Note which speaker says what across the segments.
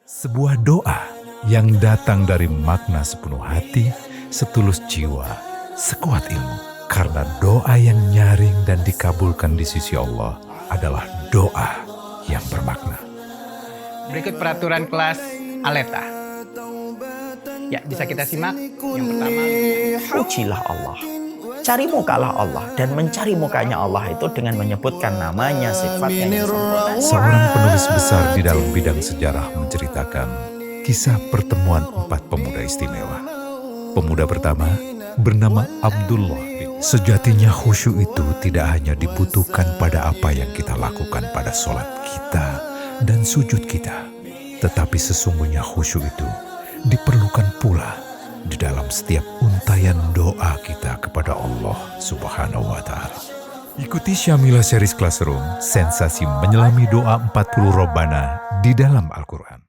Speaker 1: Sebuah doa yang datang dari makna sepenuh hati, setulus jiwa, sekuat ilmu. Karena doa yang nyaring dan dikabulkan di sisi Allah adalah doa yang bermakna.
Speaker 2: Berikut peraturan kelas Aleta. Ya, bisa kita simak. Yang pertama,
Speaker 3: Pujilah Allah. Cari mukalah Allah. Dan mencari mukanya Allah itu dengan menyebutkan namanya, sifatnya yang sempurna.
Speaker 1: Seorang penulis besar di dalam bidang sejarah menceritakan kisah pertemuan 4 pemuda istimewa. Pemuda pertama bernama Abdullah bin. Sejatinya khusyuk itu tidak hanya dibutuhkan pada apa yang kita lakukan pada sholat kita dan sujud kita. Tetapi sesungguhnya khusyuk itu diperlukan pula di dalam setiap untayan doa kita kepada Allah Subhanahu wa Ta'ala. Ikuti Syamila Series Classroom, sensasi menyelami doa 40 Robbana di dalam Al-Quran.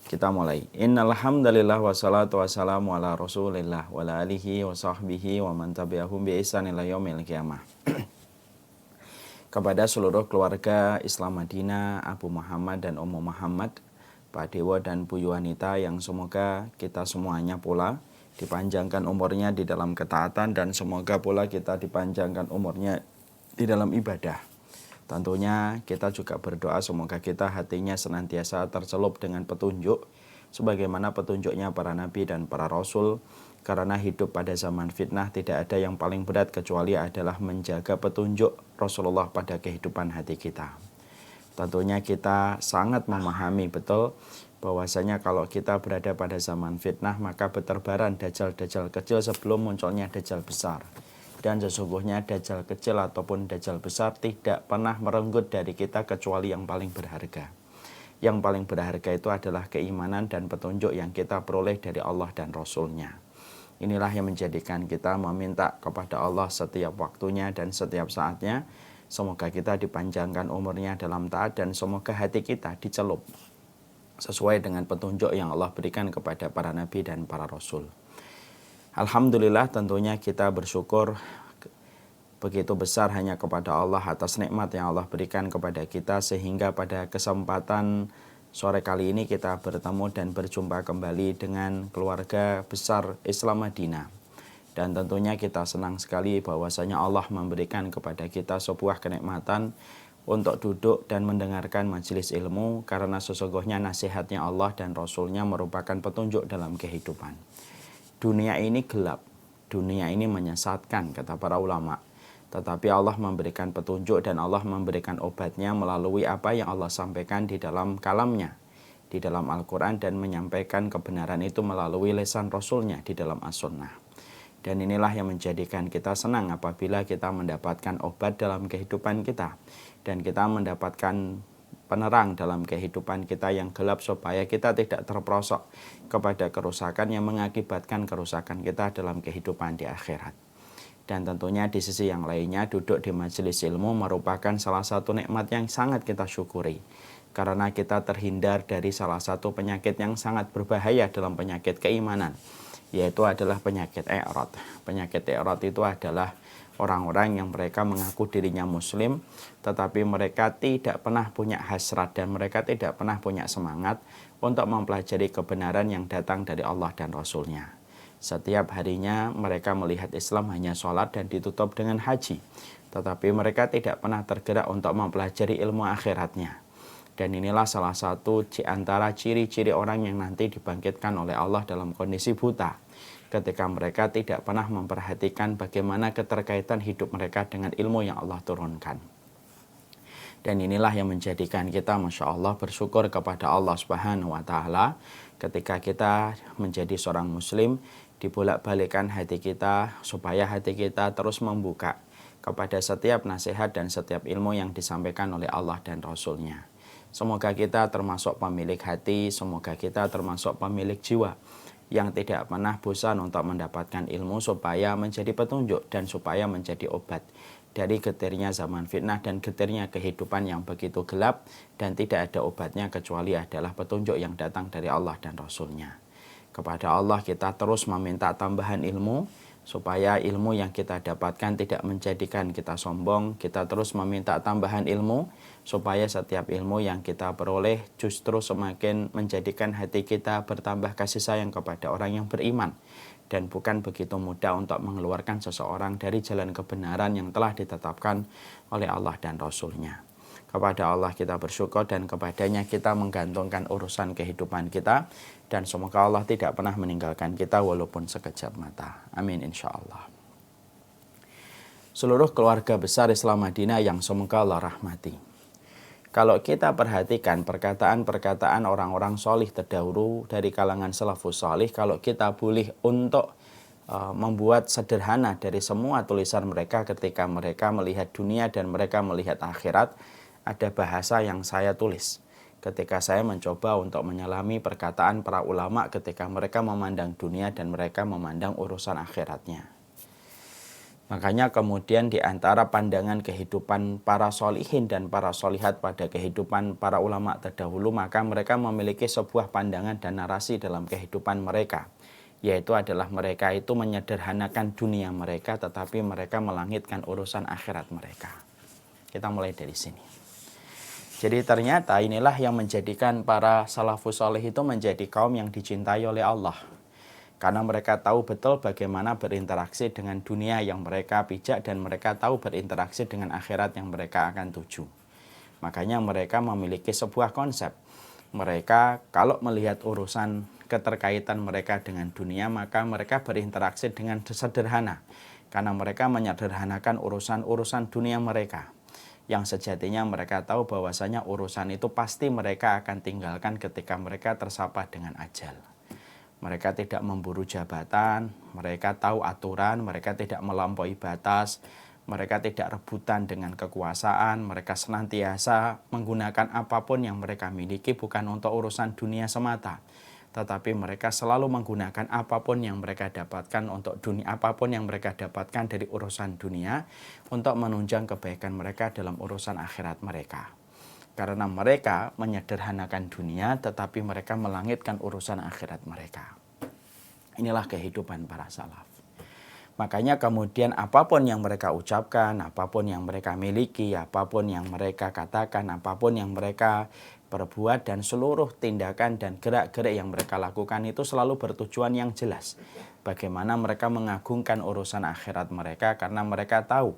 Speaker 4: Kita mulai. Innal hamdalillah wassalatu wassalamu ala Rasulillah wa ala alihi wa sahbihi wa man tabi'ahum bi ihsan ila yaumil qiyamah. Kepada seluruh keluarga Islam Madinah, Abu Muhammad dan Ummu Muhammad, Pak Dewa dan Bu Yuwanita, yang semoga kita semuanya pula dipanjangkan umurnya di dalam ketaatan dan semoga pula kita dipanjangkan umurnya di dalam ibadah. Tentunya kita juga berdoa semoga kita hatinya senantiasa tercelup dengan petunjuk sebagaimana petunjuknya para nabi dan para rasul, karena hidup pada zaman fitnah tidak ada yang paling berat kecuali adalah menjaga petunjuk Rasulullah pada kehidupan hati kita. Tentunya kita sangat memahami betul bahwasanya kalau kita berada pada zaman fitnah maka berterbaran dajjal-dajjal kecil sebelum munculnya dajjal besar. Dan sesungguhnya dajjal kecil ataupun dajjal besar tidak pernah merenggut dari kita kecuali yang paling berharga. Yang paling berharga itu adalah keimanan dan petunjuk yang kita peroleh dari Allah dan Rasul-Nya. Inilah yang menjadikan kita meminta kepada Allah setiap waktunya dan setiap saatnya. Semoga kita dipanjangkan umurnya dalam taat dan semoga hati kita dicelup sesuai dengan petunjuk yang Allah berikan kepada para nabi dan para rasul. Alhamdulillah, tentunya kita bersyukur begitu besar hanya kepada Allah atas nikmat yang Allah berikan kepada kita sehingga pada kesempatan sore kali ini kita bertemu dan berjumpa kembali dengan keluarga besar Islam Madinah. Dan tentunya kita senang sekali bahwasanya Allah memberikan kepada kita sebuah kenikmatan untuk duduk dan mendengarkan majelis ilmu, karena sesungguhnya nasihatnya Allah dan Rasul-Nya merupakan petunjuk dalam kehidupan. Dunia ini gelap, dunia ini menyesatkan, kata para ulama. Tetapi Allah memberikan petunjuk dan Allah memberikan obatnya melalui apa yang Allah sampaikan di dalam kalamnya, di dalam Al-Quran, dan menyampaikan kebenaran itu melalui lisan Rasulnya di dalam As-Sunnah. Dan inilah yang menjadikan kita senang apabila kita mendapatkan obat dalam kehidupan kita. Dan kita mendapatkan penerang dalam kehidupan kita yang gelap supaya kita tidak terperosok kepada kerusakan yang mengakibatkan kerusakan kita dalam kehidupan di akhirat. Dan tentunya di sisi yang lainnya, duduk di majelis ilmu merupakan salah satu nikmat yang sangat kita syukuri, karena kita terhindar dari salah satu penyakit yang sangat berbahaya dalam penyakit keimanan, yaitu adalah penyakit i'rad. Penyakit i'rad itu adalah orang-orang yang mereka mengaku dirinya muslim, tetapi mereka tidak pernah punya hasrat dan mereka tidak pernah punya semangat untuk mempelajari kebenaran yang datang dari Allah dan Rasul-Nya. Setiap harinya mereka melihat Islam hanya sholat dan ditutup dengan haji, tetapi mereka tidak pernah tergerak untuk mempelajari ilmu akhiratnya. Dan inilah salah satu di antara ciri-ciri orang yang nanti dibangkitkan oleh Allah dalam kondisi buta, ketika mereka tidak pernah memperhatikan bagaimana keterkaitan hidup mereka dengan ilmu yang Allah turunkan. Dan inilah yang menjadikan kita, Masya Allah, bersyukur kepada Allah Subhanahu wa Ta'ala ketika kita menjadi seorang muslim, dibolak-balikan hati kita supaya hati kita terus membuka kepada setiap nasihat dan setiap ilmu yang disampaikan oleh Allah dan Rasul-Nya. Semoga kita termasuk pemilik hati, semoga kita termasuk pemilik jiwa yang tidak pernah bosan untuk mendapatkan ilmu supaya menjadi petunjuk dan supaya menjadi obat dari getirnya zaman fitnah dan getirnya kehidupan yang begitu gelap dan tidak ada obatnya kecuali adalah petunjuk yang datang dari Allah dan Rasul-Nya. Kepada Allah kita terus meminta tambahan ilmu supaya ilmu yang kita dapatkan tidak menjadikan kita sombong. Kita terus meminta tambahan ilmu, supaya setiap ilmu yang kita peroleh justru semakin menjadikan hati kita bertambah kasih sayang kepada orang yang beriman, dan bukan begitu mudah untuk mengeluarkan seseorang dari jalan kebenaran yang telah ditetapkan oleh Allah dan Rasul-Nya. Kepada Allah kita bersyukur, dan kepadanya kita menggantungkan urusan kehidupan kita, dan semoga Allah tidak pernah meninggalkan kita walaupun sekejap mata. Amin insya Allah. Seluruh keluarga besar Islam Madinah yang semoga Allah rahmati. Kalau kita perhatikan perkataan-perkataan orang-orang solih terdahulu dari kalangan salafus solih, kalau kita boleh untuk membuat sederhana dari semua tulisan mereka ketika mereka melihat dunia dan mereka melihat akhirat, ada bahasa yang saya tulis ketika saya mencoba untuk menyelami perkataan para ulama ketika mereka memandang dunia dan mereka memandang urusan akhiratnya. Makanya kemudian di antara pandangan kehidupan para solihin dan para solihat pada kehidupan para ulama terdahulu, maka mereka memiliki sebuah pandangan dan narasi dalam kehidupan mereka, yaitu adalah mereka itu menyederhanakan dunia mereka, tetapi mereka melangitkan urusan akhirat mereka. Kita mulai dari sini. Jadi ternyata inilah yang menjadikan para salafus soleh itu menjadi kaum yang dicintai oleh Allah. Karena mereka tahu betul bagaimana berinteraksi dengan dunia yang mereka pijak, dan mereka tahu berinteraksi dengan akhirat yang mereka akan tuju. Makanya mereka memiliki sebuah konsep. Mereka kalau melihat urusan keterkaitan mereka dengan dunia, maka mereka berinteraksi dengan sederhana. Karena mereka menyederhanakan urusan-urusan dunia mereka, yang sejatinya mereka tahu bahwasanya urusan itu pasti mereka akan tinggalkan ketika mereka tersapa dengan ajal. Mereka tidak memburu jabatan, mereka tahu aturan, mereka tidak melampaui batas, mereka tidak rebutan dengan kekuasaan, mereka senantiasa menggunakan apapun yang mereka miliki bukan untuk urusan dunia semata, tetapi mereka selalu menggunakan apapun yang mereka dapatkan untuk dunia, apapun yang mereka dapatkan dari urusan dunia untuk menunjang kebaikan mereka dalam urusan akhirat mereka. Karena mereka menyederhanakan dunia, tetapi mereka melangitkan urusan akhirat mereka. Inilah kehidupan para salaf. Makanya kemudian apapun yang mereka ucapkan, apapun yang mereka miliki, apapun yang mereka katakan, apapun yang mereka perbuat, dan seluruh tindakan dan gerak-gerik yang mereka lakukan itu selalu bertujuan yang jelas. Bagaimana mereka mengagungkan urusan akhirat mereka, karena mereka tahu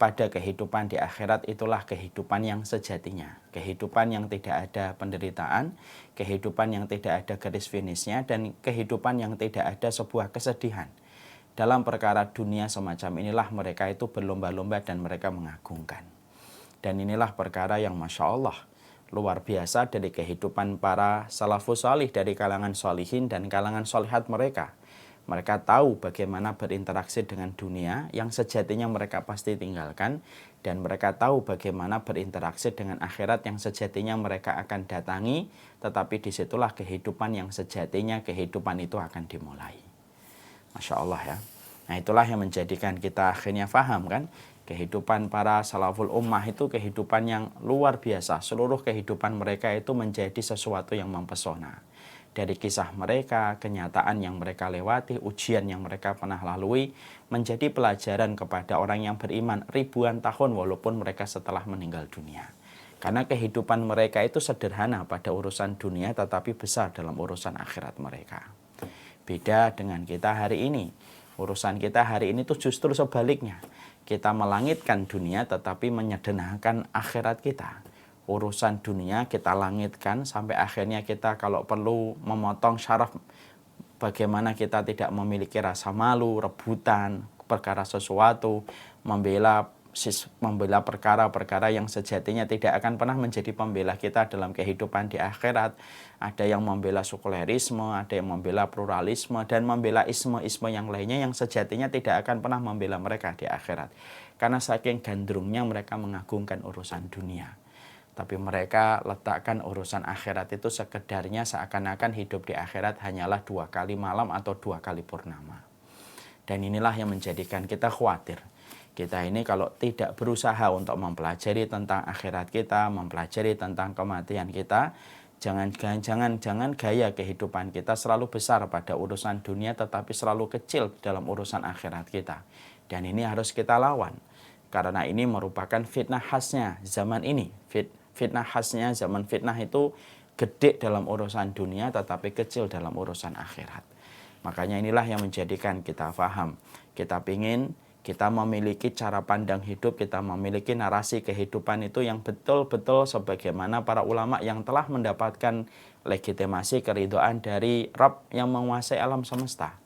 Speaker 4: pada kehidupan di akhirat itulah kehidupan yang sejatinya. Kehidupan yang tidak ada penderitaan, kehidupan yang tidak ada garis finishnya, dan kehidupan yang tidak ada sebuah kesedihan. Dalam perkara dunia semacam inilah mereka itu berlomba-lomba dan mereka mengagungkan. Dan inilah perkara yang Masya Allah luar biasa dari kehidupan para salafus salih dari kalangan solihin dan kalangan solihat mereka. Mereka tahu bagaimana berinteraksi dengan dunia yang sejatinya mereka pasti tinggalkan, dan mereka tahu bagaimana berinteraksi dengan akhirat yang sejatinya mereka akan datangi, tetapi disitulah kehidupan yang sejatinya kehidupan itu akan dimulai. Masya Allah ya. Nah itulah yang menjadikan kita akhirnya paham kan, kehidupan para salaful ummah itu kehidupan yang luar biasa. Seluruh kehidupan mereka itu menjadi sesuatu yang mempesona. Dari kisah mereka, kenyataan yang mereka lewati, ujian yang mereka pernah lalui, menjadi pelajaran kepada orang yang beriman ribuan tahun walaupun mereka setelah meninggal dunia. Karena kehidupan mereka itu sederhana pada urusan dunia, tetapi besar dalam urusan akhirat mereka. Beda dengan kita hari ini. Urusan kita hari ini tuh justru sebaliknya. Kita melangitkan dunia tetapi menyederhanakan akhirat kita. Urusan dunia kita langitkan sampai akhirnya kita kalau perlu memotong syaraf, bagaimana kita tidak memiliki rasa malu, rebutan, perkara sesuatu, membela perkara-perkara yang sejatinya tidak akan pernah menjadi pembela kita dalam kehidupan di akhirat. Ada yang membela sekulerisme, ada yang membela pluralisme, dan membela isme-isme yang lainnya yang sejatinya tidak akan pernah membela mereka di akhirat. Karena saking gandrungnya mereka mengagungkan urusan dunia. Tapi mereka letakkan urusan akhirat itu sekedarnya seakan-akan hidup di akhirat hanyalah 2 kali malam atau 2 kali purnama. Dan inilah yang menjadikan kita khawatir. Kita ini kalau tidak berusaha untuk mempelajari tentang akhirat kita, mempelajari tentang kematian kita, Jangan gaya kehidupan kita selalu besar pada urusan dunia tetapi selalu kecil dalam urusan akhirat kita. Dan ini harus kita lawan. Karena ini merupakan fitnah khasnya zaman ini. Fitnah khasnya zaman fitnah itu gede dalam urusan dunia tetapi kecil dalam urusan akhirat. Makanya inilah yang menjadikan kita faham. Kita pingin kita memiliki cara pandang hidup, kita memiliki narasi kehidupan itu yang betul-betul sebagaimana para ulama yang telah mendapatkan legitimasi keridhaan dari Rabb yang menguasai alam semesta.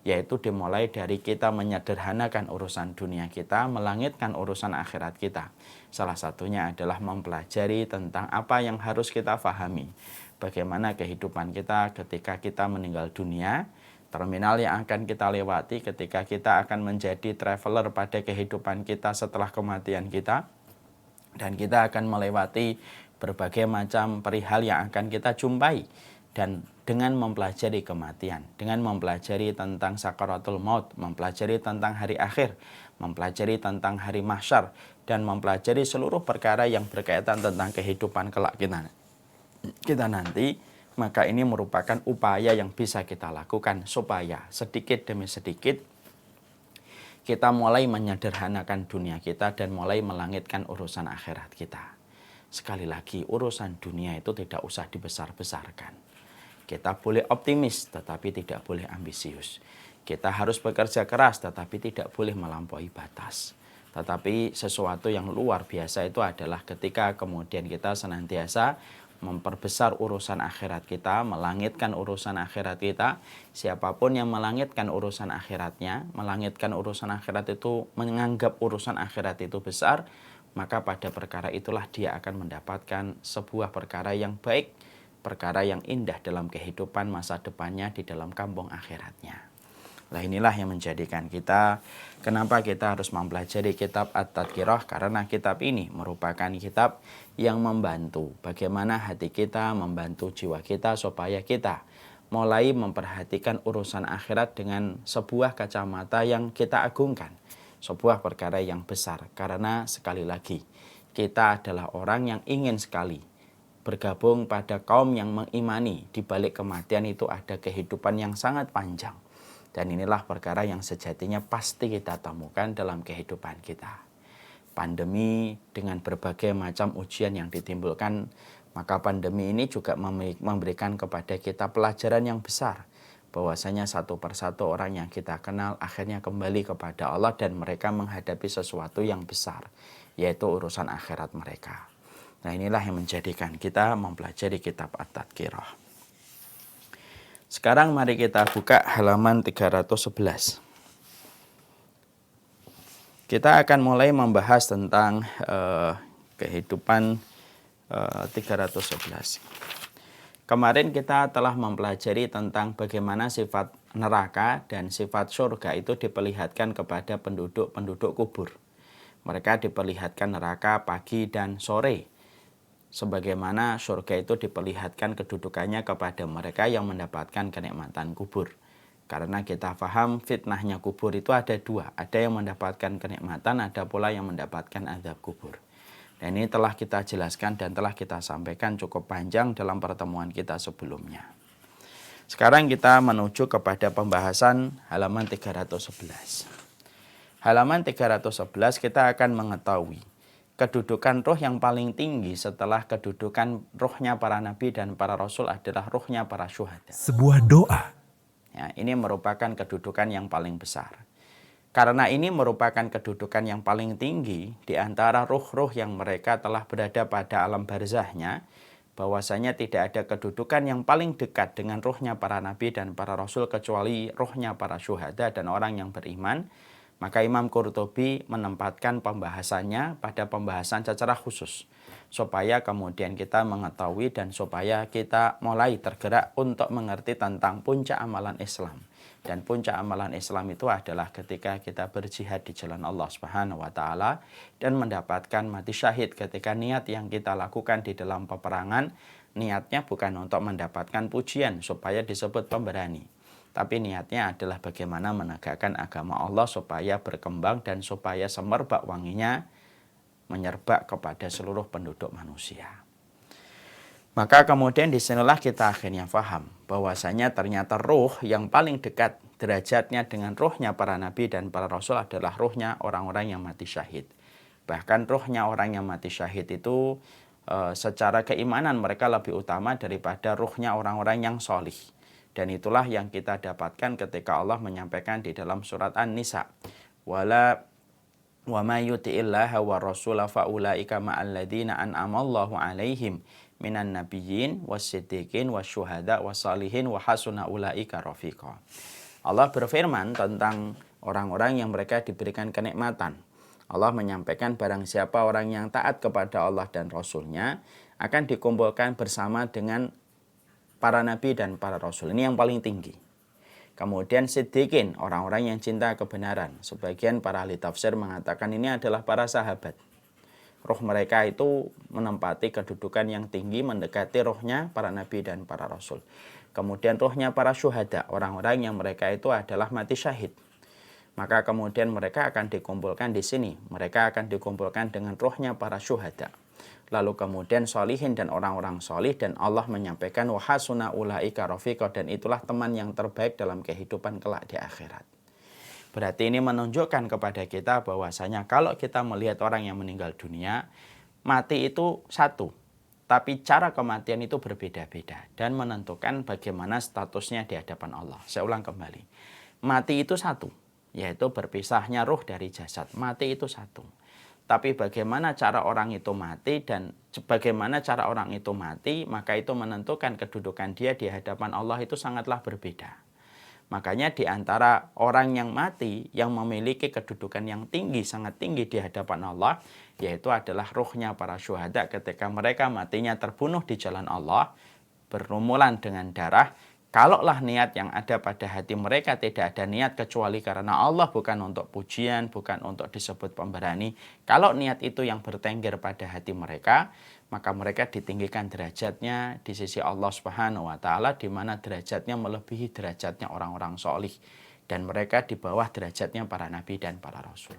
Speaker 4: Yaitu dimulai dari kita menyederhanakan urusan dunia kita, melangitkan urusan akhirat kita. Salah satunya adalah mempelajari tentang apa yang harus kita fahami. Bagaimana kehidupan kita ketika kita meninggal dunia, terminal yang akan kita lewati ketika kita akan menjadi traveler pada kehidupan kita setelah kematian kita. Dan kita akan melewati berbagai macam perihal yang akan kita jumpai. Dan dengan mempelajari kematian, dengan mempelajari tentang sakaratul maut, mempelajari tentang hari akhir, mempelajari tentang hari mahsyar, dan mempelajari seluruh perkara yang berkaitan tentang kehidupan kelak kita nanti, maka ini merupakan upaya yang bisa kita lakukan supaya sedikit demi sedikit kita mulai menyederhanakan dunia kita dan mulai melangitkan urusan akhirat kita. Sekali lagi, urusan dunia itu tidak usah dibesar-besarkan. Kita boleh optimis tetapi tidak boleh ambisius. Kita harus bekerja keras tetapi tidak boleh melampaui batas. Tetapi sesuatu yang luar biasa itu adalah ketika kemudian kita senantiasa memperbesar urusan akhirat kita, melangitkan urusan akhirat kita. Siapapun yang melangitkan urusan akhiratnya, melangitkan urusan akhirat itu, menganggap urusan akhirat itu besar, maka pada perkara itulah dia akan mendapatkan sebuah perkara yang baik, perkara yang indah dalam kehidupan masa depannya di dalam kampung akhiratnya. Nah, inilah yang menjadikan kita, kenapa kita harus mempelajari kitab At-Tadhkirah, karena kitab ini merupakan kitab yang membantu bagaimana hati kita, membantu jiwa kita supaya kita mulai memperhatikan urusan akhirat dengan sebuah kacamata yang kita agungkan, sebuah perkara yang besar. Karena sekali lagi, kita adalah orang yang ingin sekali bergabung pada kaum yang mengimani di balik kematian itu ada kehidupan yang sangat panjang. Dan inilah perkara yang sejatinya pasti kita temukan dalam kehidupan kita. Pandemi dengan berbagai macam ujian yang ditimbulkan, maka pandemi ini juga memberikan kepada kita pelajaran yang besar. Bahwasanya satu persatu orang yang kita kenal akhirnya kembali kepada Allah dan mereka menghadapi sesuatu yang besar, yaitu urusan akhirat mereka. Nah, inilah yang menjadikan kita mempelajari kitab At-Tadhkirah. Sekarang mari kita buka halaman 311. Kita akan mulai membahas tentang kehidupan 311. Kemarin kita telah mempelajari tentang bagaimana sifat neraka dan sifat surga itu diperlihatkan kepada penduduk-penduduk kubur. Mereka diperlihatkan neraka pagi dan sore. Sebagaimana surga itu diperlihatkan kedudukannya kepada mereka yang mendapatkan kenikmatan kubur. Karena kita paham fitnahnya kubur itu ada dua. Ada yang mendapatkan kenikmatan, ada pula yang mendapatkan azab kubur. Dan ini telah kita jelaskan dan telah kita sampaikan cukup panjang dalam pertemuan kita sebelumnya. Sekarang kita menuju kepada pembahasan halaman 311. Halaman 311 kita akan mengetahui kedudukan roh yang paling tinggi setelah kedudukan rohnya para nabi dan para rasul adalah rohnya para syuhada.
Speaker 1: Sebuah doa.
Speaker 4: Ya, ini merupakan kedudukan yang paling besar. Karena ini merupakan kedudukan yang paling tinggi di antara roh-roh yang mereka telah berada pada alam barzahnya, bahwasanya tidak ada kedudukan yang paling dekat dengan rohnya para nabi dan para rasul kecuali rohnya para syuhada dan orang yang beriman. Maka Imam Qurtubi menempatkan pembahasannya pada pembahasan secara khusus. Supaya kemudian kita mengetahui dan supaya kita mulai tergerak untuk mengerti tentang puncak amalan Islam. Dan puncak amalan Islam itu adalah ketika kita berjihad di jalan Allah Subhanahu wa Ta'ala dan mendapatkan mati syahid. Ketika niat yang kita lakukan di dalam peperangan, niatnya bukan untuk mendapatkan pujian supaya disebut pemberani. Tapi niatnya adalah bagaimana menegakkan agama Allah supaya berkembang dan supaya semerbak wanginya menyerbak kepada seluruh penduduk manusia. Maka kemudian disinilah kita akhirnya paham bahwasanya ternyata ruh yang paling dekat derajatnya dengan ruhnya para nabi dan para rasul adalah ruhnya orang-orang yang mati syahid. Bahkan ruhnya orang yang mati syahid itu secara keimanan mereka lebih utama daripada ruhnya orang-orang yang solih. Dan itulah yang kita dapatkan ketika Allah menyampaikan di dalam surat An-Nisa. Wa may yuti'illaha wa rasula fa ulaika ma'al ladzina an'amallahu 'alaihim minan nabiyyin was-siddiqin wasyuhada wassalihin wa hasuna ulaika rafiqa. Allah berfirman tentang orang-orang yang mereka diberikan kenikmatan. Allah menyampaikan barang siapa orang yang taat kepada Allah dan Rasul-Nya akan dikumpulkan bersama dengan para nabi dan para rasul. Ini yang paling tinggi. Kemudian siddiqin, orang-orang yang cinta kebenaran. Sebagian para ahli tafsir mengatakan ini adalah para sahabat. Roh mereka itu menempati kedudukan yang tinggi, mendekati rohnya para nabi dan para rasul. Kemudian rohnya para syuhada, orang-orang yang mereka itu adalah mati syahid. Maka kemudian mereka akan dikumpulkan di sini. Mereka akan dikumpulkan dengan rohnya para syuhada. Lalu kemudian solihin dan orang-orang solih, dan Allah menyampaikan wa hasuna ulaika rafiqa, dan itulah teman yang terbaik dalam kehidupan kelak di akhirat. Berarti ini menunjukkan kepada kita bahwasanya kalau kita melihat orang yang meninggal dunia, mati itu satu. Tapi cara kematian itu berbeda-beda dan menentukan bagaimana statusnya di hadapan Allah. Saya ulang kembali. Mati itu satu, yaitu berpisahnya ruh dari jasad. Mati itu satu. Tapi bagaimana cara orang itu mati dan bagaimana cara orang itu mati, maka itu menentukan kedudukan dia di hadapan Allah itu sangatlah berbeda. Makanya di antara orang yang mati yang memiliki kedudukan yang tinggi, sangat tinggi di hadapan Allah, yaitu adalah ruhnya para syuhada ketika mereka matinya terbunuh di jalan Allah, berlumuran dengan darah. Kalaulah niat yang ada pada hati mereka tidak ada niat kecuali karena Allah, bukan untuk pujian, bukan untuk disebut pemberani. Kalau niat itu yang bertengger pada hati mereka, maka mereka ditinggikan derajatnya di sisi Allah Subhanahu wa taala, di mana derajatnya melebihi derajatnya orang-orang solih, dan mereka di bawah derajatnya para nabi dan para rasul.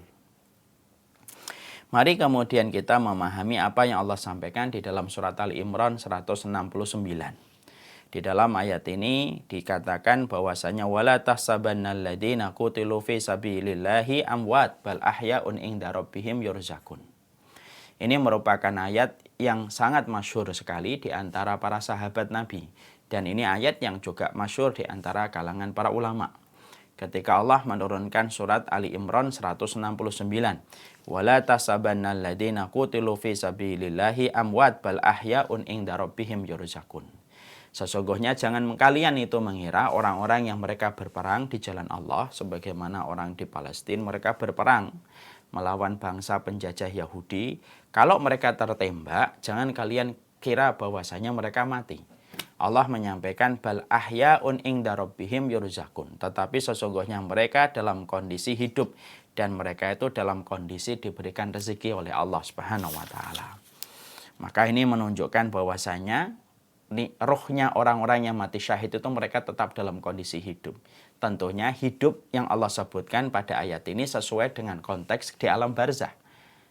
Speaker 4: Mari kemudian kita memahami apa yang Allah sampaikan di dalam surat Ali Imran 169. Di dalam ayat ini dikatakan bahwasanya wala tahsabannal ladzina qutilu fi sabilillahi amwat bal ahya'un 'inda rabbihim yurzaqun. Ini merupakan ayat yang sangat masyhur sekali di antara para sahabat Nabi, dan ini ayat yang juga masyhur di antara kalangan para ulama. Ketika Allah menurunkan surat Ali Imran 169, wala tahsabannal ladzina qutilu fi sabilillahi amwat bal ahya'un 'inda rabbihim yurzaqun. Sesungguhnya jangan kalian itu mengira orang-orang yang mereka berperang di jalan Allah, sebagaimana orang di Palestina mereka berperang melawan bangsa penjajah Yahudi. Kalau mereka tertembak, jangan kalian kira bahwasanya mereka mati. Allah menyampaikan bal ahya'un 'inda rabbihim yurzaqun. Tetapi sesungguhnya mereka dalam kondisi hidup, dan mereka itu dalam kondisi diberikan rezeki oleh Allah Subhanahu wa taala. Maka ini menunjukkan bahwasanya rohnya orang-orang yang mati syahid itu mereka tetap dalam kondisi hidup. Tentunya hidup yang Allah sebutkan pada ayat ini sesuai dengan konteks di alam barzah.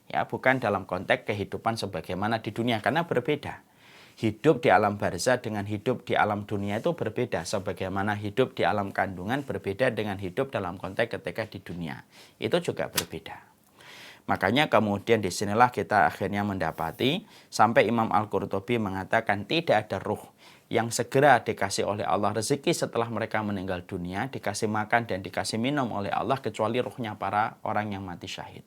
Speaker 4: Ya, bukan dalam konteks kehidupan sebagaimana di dunia, karena berbeda. Hidup di alam barzah dengan hidup di alam dunia itu berbeda. Sebagaimana hidup di alam kandungan berbeda dengan hidup dalam konteks ketika di dunia. Itu juga berbeda. Makanya kemudian disinilah kita akhirnya mendapati sampai Imam Al-Qurtubi mengatakan tidak ada ruh yang segera dikasih oleh Allah rezeki setelah mereka meninggal dunia, dikasih makan dan dikasih minum oleh Allah, kecuali ruhnya para orang yang mati syahid.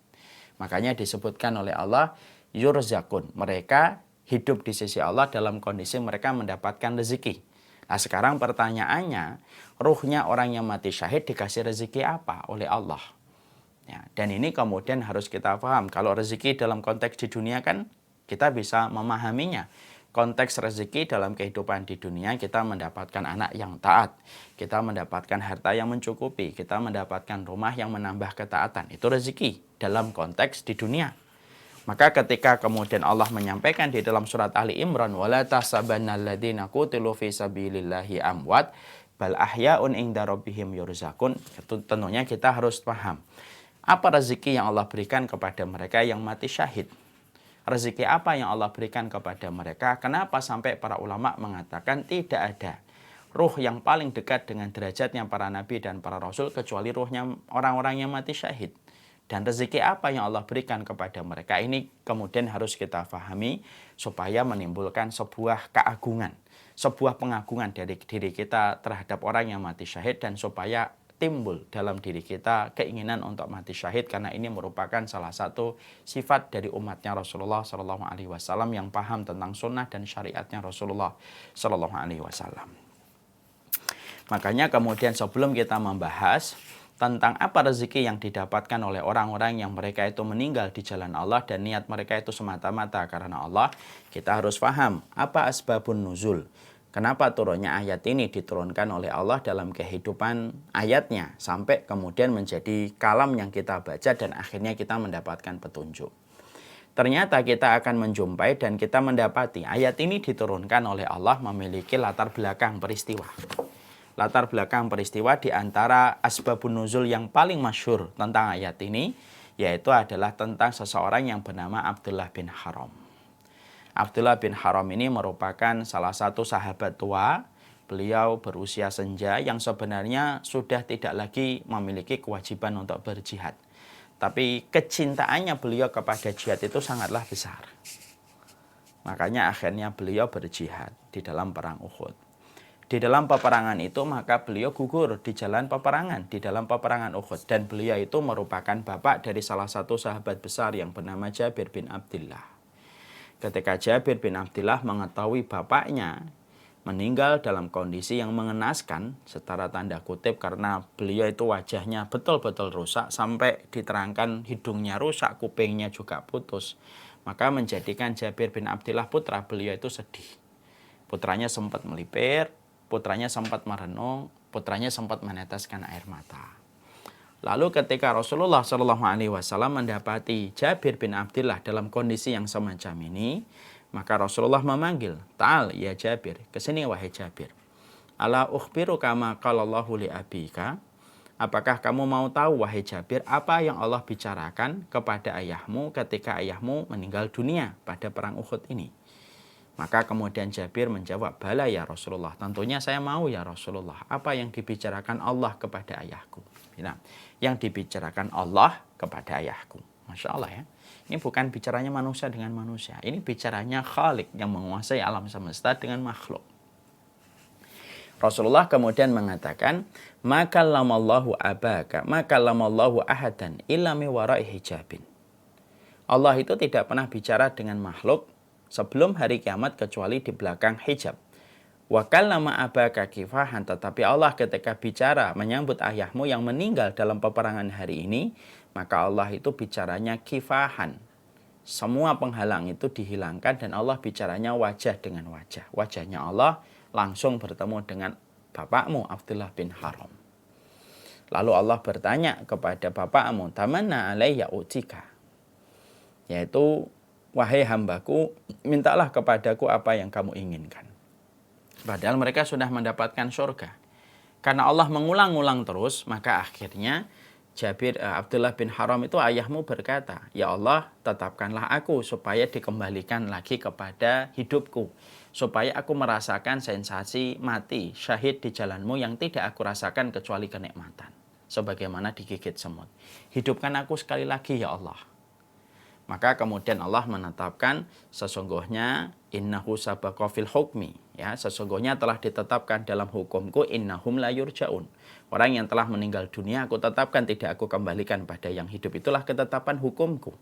Speaker 4: Makanya disebutkan oleh Allah yurzaqun, mereka hidup di sisi Allah dalam kondisi mereka mendapatkan rezeki. Nah sekarang pertanyaannya, ruhnya orang yang mati syahid dikasih rezeki apa oleh Allah? Ya, dan ini kemudian harus kita paham. Kalau rezeki dalam konteks di dunia kan kita bisa memahaminya. Konteks rezeki dalam kehidupan di dunia, kita mendapatkan anak yang taat, kita mendapatkan harta yang mencukupi, kita mendapatkan rumah yang menambah ketaatan. Itu rezeki dalam konteks di dunia. Maka ketika kemudian Allah menyampaikan di dalam surat Ali Imran, wala tahsabannal ladzina qutilu fi sabilillahi amwat bal ahya'un 'inda rabbihim yurzaqun. Itu tentunya kita harus paham. Apa rezeki yang Allah berikan kepada mereka yang mati syahid? rezeki apa yang Allah berikan kepada mereka. Kenapa sampai para ulama mengatakan tidak ada ruh yang paling dekat dengan derajatnya para nabi dan para rasul kecuali ruhnya orang-orang yang mati syahid. Dan rezeki apa yang Allah berikan kepada mereka ini kemudian harus kita fahami supaya menimbulkan sebuah keagungan, sebuah pengagungan dari diri kita terhadap orang yang mati syahid, dan supaya timbul dalam diri kita keinginan untuk mati syahid, karena ini merupakan salah satu sifat dari umatnya Rasulullah Shallallahu Alaihi Wasallam yang paham tentang sunnah dan syariatnya Rasulullah Shallallahu Alaihi Wasallam. Makanya kemudian sebelum kita membahas tentang apa rezeki yang didapatkan oleh orang-orang yang mereka itu meninggal di jalan Allah dan niat mereka itu semata-mata karena Allah, kita harus paham apa asbabun nuzul. Kenapa turunnya ayat ini diturunkan oleh Allah dalam kehidupan ayatnya sampai kemudian menjadi kalam yang kita baca dan akhirnya kita mendapatkan petunjuk. Ternyata kita akan menjumpai dan kita mendapati ayat ini diturunkan oleh Allah memiliki latar belakang peristiwa. Latar belakang peristiwa di antara asbabun nuzul yang paling masyhur tentang ayat ini yaitu adalah tentang seseorang yang bernama Abdullah bin Haram. Abdullah bin Haram ini merupakan salah satu sahabat tua. Beliau berusia senja yang sebenarnya sudah tidak lagi memiliki kewajiban untuk berjihad. Tapi kecintaannya beliau kepada jihad itu sangatlah besar. Makanya akhirnya beliau berjihad di dalam perang Uhud. Di dalam peperangan itu maka beliau gugur di jalan peperangan, di dalam peperangan Uhud. Dan beliau itu merupakan bapak dari salah satu sahabat besar yang bernama Jabir bin Abdullah. Ketika Jabir bin Abdullah mengetahui bapaknya meninggal dalam kondisi yang mengenaskan, secara tanda kutip, karena beliau itu wajahnya betul-betul rusak, sampai diterangkan hidungnya rusak, kupingnya juga putus, maka menjadikan Jabir bin Abdullah putra beliau itu sedih. Putranya sempat melipir, putranya sempat merenung, putranya sempat meneteskan air mata. Lalu ketika Rasulullah Shallallahu Alaihi Wasallam mendapati Jabir bin Abdullah dalam kondisi yang semacam ini, maka Rasulullah memanggil, "Ta'al ya Jabir, kesini wahai Jabir. Ala ukhbiru kama qalallahu li abika." Apakah kamu mau tahu wahai Jabir apa yang Allah bicarakan kepada ayahmu ketika ayahmu meninggal dunia pada perang Uhud ini? Maka kemudian Jabir menjawab, "Bala ya Rasulullah, tentunya saya mau ya Rasulullah. Apa yang dibicarakan Allah kepada ayahku?" Nah, yang dibicarakan Allah kepada ayahku. Masya Allah ya. Ini bukan bicaranya manusia dengan manusia. Ini bicaranya Khalik yang menguasai alam semesta dengan makhluk. Rasulullah kemudian mengatakan, "Makallamallahu abaka, makallamallahu ahadan illa mi wara'i hijabin." Allah itu tidak pernah bicara dengan makhluk sebelum hari kiamat kecuali di belakang hijab. Wa kallama abaka kifahan, tetapi Allah ketika bicara menyambut ayahmu yang meninggal dalam peperangan hari ini, maka Allah itu bicaranya kifahan. Semua penghalang itu dihilangkan dan Allah bicaranya wajah dengan wajah. Wajahnya Allah langsung bertemu dengan bapakmu Abdullah bin Haram. Lalu Allah bertanya kepada bapakmu, "Tamanna alayya utika." Yaitu, "Wahai hambaku, mintalah kepadaku apa yang kamu inginkan." Padahal mereka sudah mendapatkan surga. Karena Allah mengulang-ulang terus, maka akhirnya Abdullah bin Haram itu ayahmu berkata, "Ya Allah, tetapkanlah aku supaya dikembalikan lagi kepada hidupku. Supaya aku merasakan sensasi mati, syahid di jalanmu yang tidak aku rasakan kecuali kenikmatan. Sebagaimana digigit semut. Hidupkan aku sekali lagi ya Allah." Maka kemudian Allah menetapkan sesungguhnya innahu sabaqa fil hukmi, ya, sesungguhnya telah ditetapkan dalam hukumku innahum la yurja'un. Orang yang telah meninggal dunia aku tetapkan tidak aku kembalikan pada yang hidup, itulah ketetapan hukumku.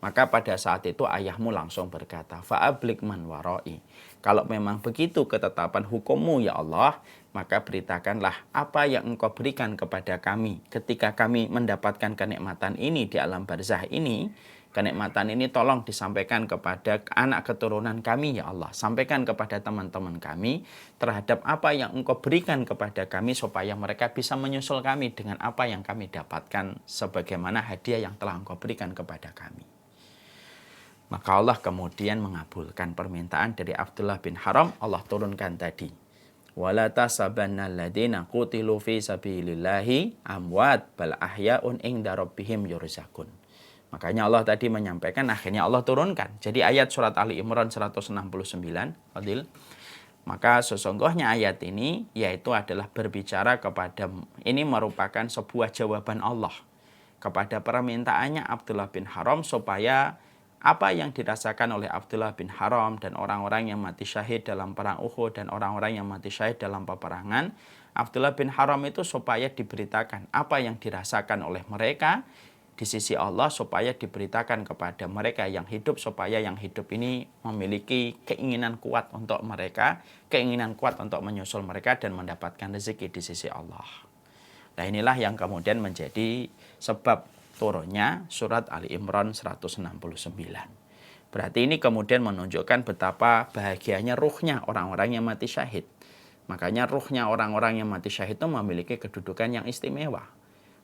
Speaker 4: Maka pada saat itu ayahmu langsung berkata, "Fa'ablik man warai." Kalau memang begitu ketetapan hukummu ya Allah, maka beritakanlah apa yang engkau berikan kepada kami ketika kami mendapatkan kenikmatan ini di alam barzah ini. Kenikmatan ini tolong disampaikan kepada anak keturunan kami ya Allah. Sampaikan kepada teman-teman kami terhadap apa yang engkau berikan kepada kami supaya mereka bisa menyusul kami dengan apa yang kami dapatkan sebagaimana hadiah yang telah engkau berikan kepada kami. Maka Allah kemudian mengabulkan permintaan dari Abdullah bin Haram. Allah turunkan tadi, "Wala tasabanna alladziina qutilu fi sabilillahi amwat bal ahya'un inda rabbihim yurzaqun." Makanya Allah tadi menyampaikan, akhirnya Allah turunkan. Jadi ayat surat Ali Imran 169, Fadil, maka sesungguhnya ayat ini yaitu adalah berbicara kepada, ini merupakan sebuah jawaban Allah kepada permintaannya Abdullah bin Haram supaya apa yang dirasakan oleh Abdullah bin Haram dan orang-orang yang mati syahid dalam perang Uhud dan orang-orang yang mati syahid dalam peperangan Abdullah bin Haram itu supaya diberitakan apa yang dirasakan oleh mereka di sisi Allah, supaya diberitakan kepada mereka yang hidup, supaya yang hidup ini memiliki keinginan kuat untuk mereka, keinginan kuat untuk menyusul mereka dan mendapatkan rezeki di sisi Allah. Nah, inilah yang kemudian menjadi sebab turunnya surat Ali Imran 169. Berarti ini kemudian menunjukkan betapa bahagianya ruhnya orang-orang yang mati syahid. Makanya ruhnya orang-orang yang mati syahid itu memiliki kedudukan yang istimewa.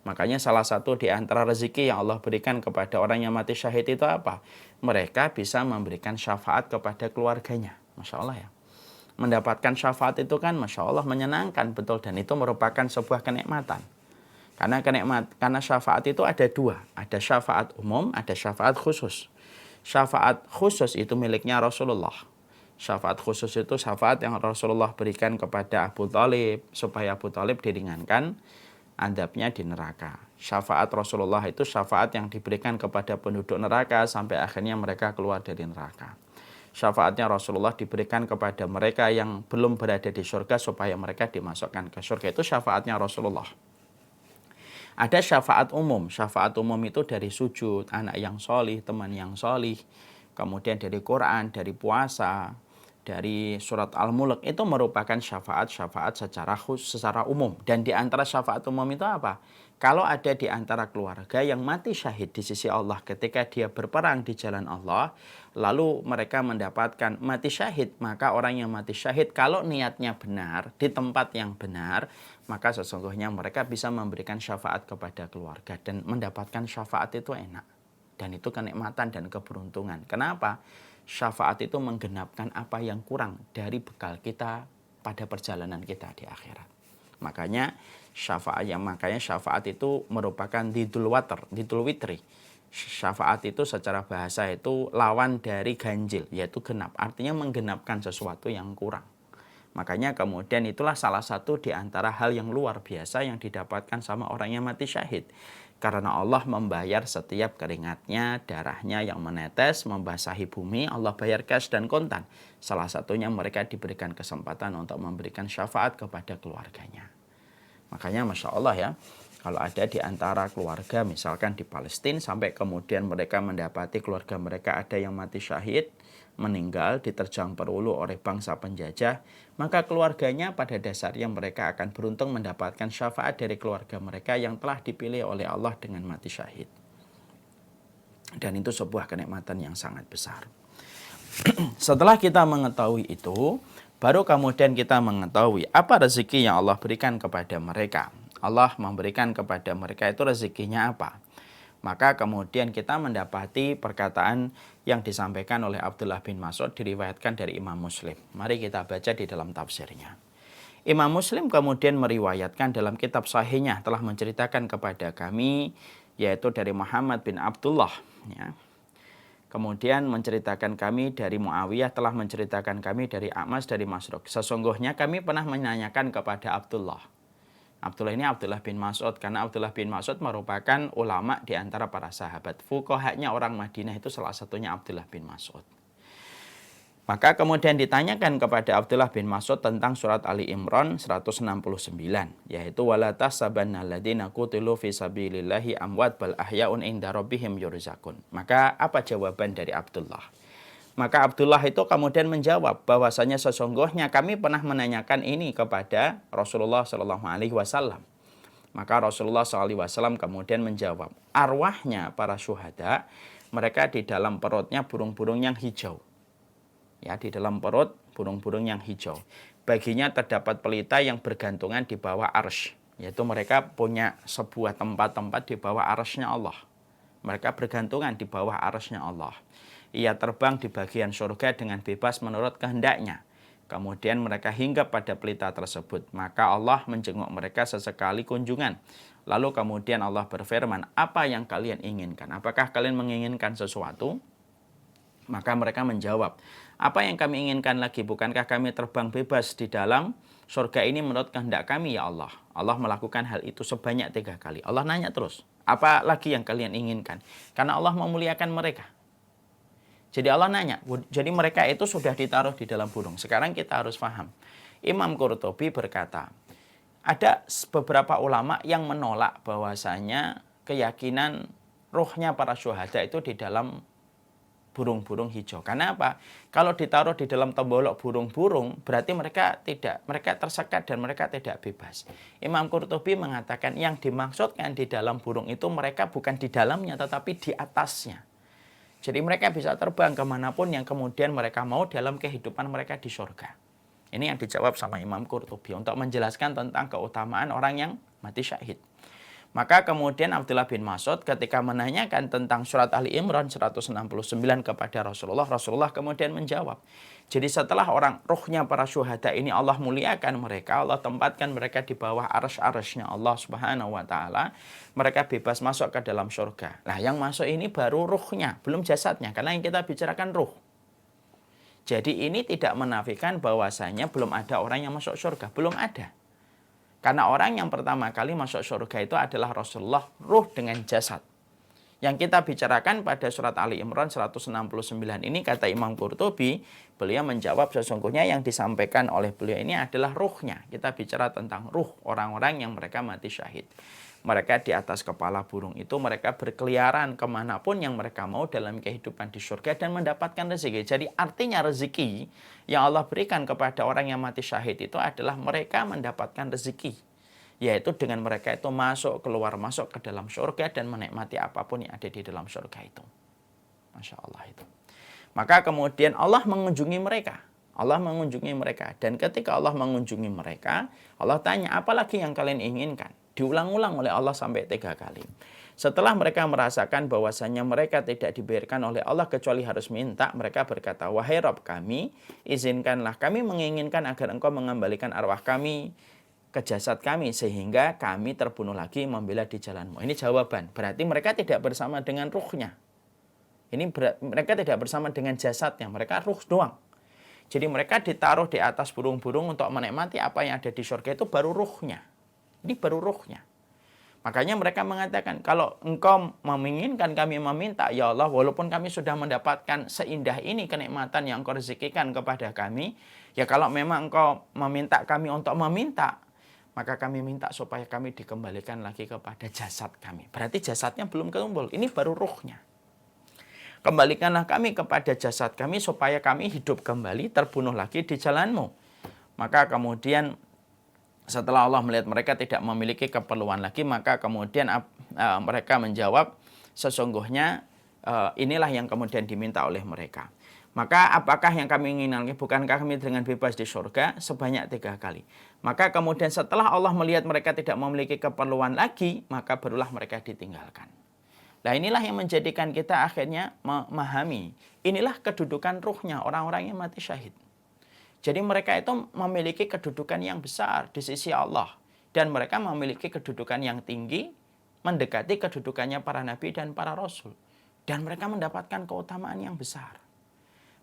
Speaker 4: Makanya salah satu di antara rezeki yang Allah berikan kepada orang yang mati syahid itu apa? Mereka bisa memberikan syafaat kepada keluarganya. Masya Allah ya. Mendapatkan syafaat itu kan Masya Allah menyenangkan betul. Dan itu merupakan sebuah kenikmatan. Karena syafaat itu ada dua. Ada syafaat umum, ada syafaat khusus. Syafaat khusus itu miliknya Rasulullah. Syafaat khusus itu syafaat yang Rasulullah berikan kepada Abu Thalib supaya Abu Thalib diringankan adabnya di neraka. Syafaat Rasulullah itu syafaat yang diberikan kepada penduduk neraka sampai akhirnya mereka keluar dari neraka. Syafaatnya Rasulullah diberikan kepada mereka yang belum berada di surga supaya mereka dimasukkan ke surga. Itu syafaatnya Rasulullah. Ada syafaat umum. Syafaat umum itu dari sujud, anak yang solih, teman yang solih, kemudian dari Quran, dari puasa, dari surat Al-Mulk. Itu merupakan syafaat-syafaat secara umum. Dan di antara syafaat umum itu apa? Kalau ada di antara keluarga yang mati syahid di sisi Allah ketika dia berperang di jalan Allah, lalu mereka mendapatkan mati syahid, maka orang yang mati syahid kalau niatnya benar, di tempat yang benar, maka sesungguhnya mereka bisa memberikan syafaat kepada keluarga. Dan mendapatkan syafaat itu enak. Dan itu kenikmatan dan keberuntungan. Kenapa? Syafaat itu menggenapkan apa yang kurang dari bekal kita pada perjalanan kita di akhirat. Makanya syafaat itu merupakan didul witri. Syafaat itu secara bahasa itu lawan dari ganjil, yaitu genap. Artinya menggenapkan sesuatu yang kurang. Makanya kemudian itulah salah satu di antara hal yang luar biasa yang didapatkan sama orang yang mati syahid. Karena Allah membayar setiap keringatnya, darahnya yang menetes, membasahi bumi, Allah bayar cash dan kontan. Salah satunya mereka diberikan kesempatan untuk memberikan syafaat kepada keluarganya. Makanya Masya Allah ya, kalau ada di antara keluarga misalkan di Palestina sampai kemudian mereka mendapati keluarga mereka ada yang mati syahid, meninggal diterjang perulu oleh bangsa penjajah, maka keluarganya pada dasarnya mereka akan beruntung mendapatkan syafaat dari keluarga mereka yang telah dipilih oleh Allah dengan mati syahid. Dan itu sebuah kenikmatan yang sangat besar. Setelah kita mengetahui itu, baru kemudian kita mengetahui apa rezeki yang Allah berikan kepada mereka. Allah memberikan kepada mereka itu rezekinya apa. Maka kemudian kita mendapati perkataan yang disampaikan oleh Abdullah bin Mas'ud diriwayatkan dari Imam Muslim. Mari kita baca di dalam tafsirnya. Imam Muslim kemudian meriwayatkan dalam kitab sahihnya telah menceritakan kepada kami, yaitu dari Muhammad bin Abdullah. Ya. Kemudian menceritakan kami dari Muawiyah, telah menceritakan kami dari A'mas, dari Masruq. Sesungguhnya kami pernah menanyakan kepada Abdullah. Abdullah ini Abdullah bin Mas'ud, karena Abdullah bin Mas'ud merupakan ulama di antara para sahabat. Fuqahanya orang Madinah itu salah satunya Abdullah bin Mas'ud. Maka kemudian ditanyakan kepada Abdullah bin Mas'ud tentang surat Ali Imran 169, yaitu wala tahsabanna alladziina qutilu fi sabilillahi amwat bal ahya'un 'inda rabbihim yurzaqun. Maka apa jawaban dari Abdullah? Maka Abdullah itu kemudian menjawab bahwasanya sesungguhnya kami pernah menanyakan ini kepada Rasulullah SAW. Maka Rasulullah SAW kemudian menjawab, arwahnya para syuhada, mereka di dalam perutnya burung-burung yang hijau. Ya, di dalam perut burung-burung yang hijau. Baginya terdapat pelita yang bergantungan di bawah arsy. Yaitu mereka punya sebuah tempat-tempat di bawah arsy-nya Allah. Mereka bergantungan di bawah arsy-nya Allah. Ia terbang di bagian surga dengan bebas menurut kehendaknya. Kemudian mereka hinggap pada pelita tersebut. Maka Allah menjenguk mereka sesekali kunjungan. Lalu kemudian Allah berfirman, apa yang kalian inginkan? Apakah kalian menginginkan sesuatu? Maka mereka menjawab, apa yang kami inginkan lagi? Bukankah kami terbang bebas di dalam surga ini menurut kehendak kami ya Allah? Allah melakukan hal itu sebanyak 3 kali. Allah nanya terus, apa lagi yang kalian inginkan? Karena Allah memuliakan mereka. Jadi Allah nanya, jadi mereka itu sudah ditaruh di dalam burung. Sekarang kita harus paham. Imam Qurtubi berkata, ada beberapa ulama yang menolak bahwasanya keyakinan ruhnya para syuhada itu di dalam burung-burung hijau. Karena apa? Kalau ditaruh di dalam tembolok burung-burung, berarti mereka tersekat dan mereka tidak bebas. Imam Qurtubi mengatakan yang dimaksudkan di dalam burung itu mereka bukan di dalamnya, tetapi di atasnya. Jadi mereka bisa terbang kemanapun yang kemudian mereka mau dalam kehidupan mereka di surga. Ini yang dijawab sama Imam Qurtubi untuk menjelaskan tentang keutamaan orang yang mati syahid. Maka kemudian Abdullah bin Mas'ud ketika menanyakan tentang surat Ali Imran 169 kepada Rasulullah, Rasulullah kemudian menjawab. Jadi setelah ruhnya para syuhada ini Allah muliakan mereka, Allah tempatkan mereka di bawah arsy-arsy-Nya Allah Subhanahu wa taala, mereka bebas masuk ke dalam surga. Nah, yang masuk ini baru ruhnya, belum jasadnya, karena yang kita bicarakan ruh. Jadi ini tidak menafikan bahwasanya belum ada orang yang masuk surga, belum ada. Karena orang yang pertama kali masuk surga itu adalah Rasulullah, ruh dengan jasad. Yang kita bicarakan pada surat Ali Imran 169 ini, kata Imam Qurtubi, beliau menjawab sesungguhnya yang disampaikan oleh beliau ini adalah ruhnya. Kita bicara tentang ruh orang-orang yang mereka mati syahid. Mereka di atas kepala burung itu, mereka berkeliaran kemanapun yang mereka mau dalam kehidupan di surga dan mendapatkan rezeki. Jadi artinya rezeki yang Allah berikan kepada orang yang mati syahid itu adalah mereka mendapatkan rezeki. Yaitu dengan mereka itu masuk ke dalam surga dan menikmati apapun yang ada di dalam surga itu. Masya Allah itu. Maka kemudian Allah mengunjungi mereka. Allah mengunjungi mereka. Dan ketika Allah mengunjungi mereka, Allah tanya, apalagi yang kalian inginkan? Diulang-ulang oleh Allah sampai 3 kali. Setelah mereka merasakan bahwasanya mereka tidak dibiarkan oleh Allah kecuali harus minta, mereka berkata, wahai Rabb kami, izinkanlah kami menginginkan agar engkau mengembalikan arwah kami ke jasad kami, sehingga kami terbunuh lagi membela di jalanmu. Ini jawaban. Berarti mereka tidak bersama dengan ruhnya. Mereka tidak bersama dengan jasadnya, mereka ruh doang. Jadi mereka ditaruh di atas burung-burung untuk menikmati apa yang ada di surga itu baru ruhnya. Ini baru ruhnya. Makanya mereka mengatakan, kalau engkau menginginkan kami meminta, ya Allah, walaupun kami sudah mendapatkan seindah ini kenikmatan yang engkau rezekikan kepada kami, ya kalau memang engkau meminta kami untuk meminta, maka kami minta supaya kami dikembalikan lagi kepada jasad kami. Berarti jasadnya belum kumpul, ini baru ruhnya. Kembalikanlah kami kepada jasad kami supaya kami hidup kembali, terbunuh lagi di jalanmu. Maka kemudian setelah Allah melihat mereka tidak memiliki keperluan lagi, maka kemudian mereka menjawab, sesungguhnya inilah yang kemudian diminta oleh mereka. Maka apakah yang kami inginkan? Bukankah kami dengan bebas di surga sebanyak 3 kali? Maka kemudian setelah Allah melihat mereka tidak memiliki keperluan lagi, maka barulah mereka ditinggalkan. Nah, inilah yang menjadikan kita akhirnya memahami, inilah kedudukan ruhnya orang-orang yang mati syahid. Jadi mereka itu memiliki kedudukan yang besar di sisi Allah. Dan mereka memiliki kedudukan yang tinggi, mendekati kedudukannya para nabi dan para rasul. Dan mereka mendapatkan keutamaan yang besar.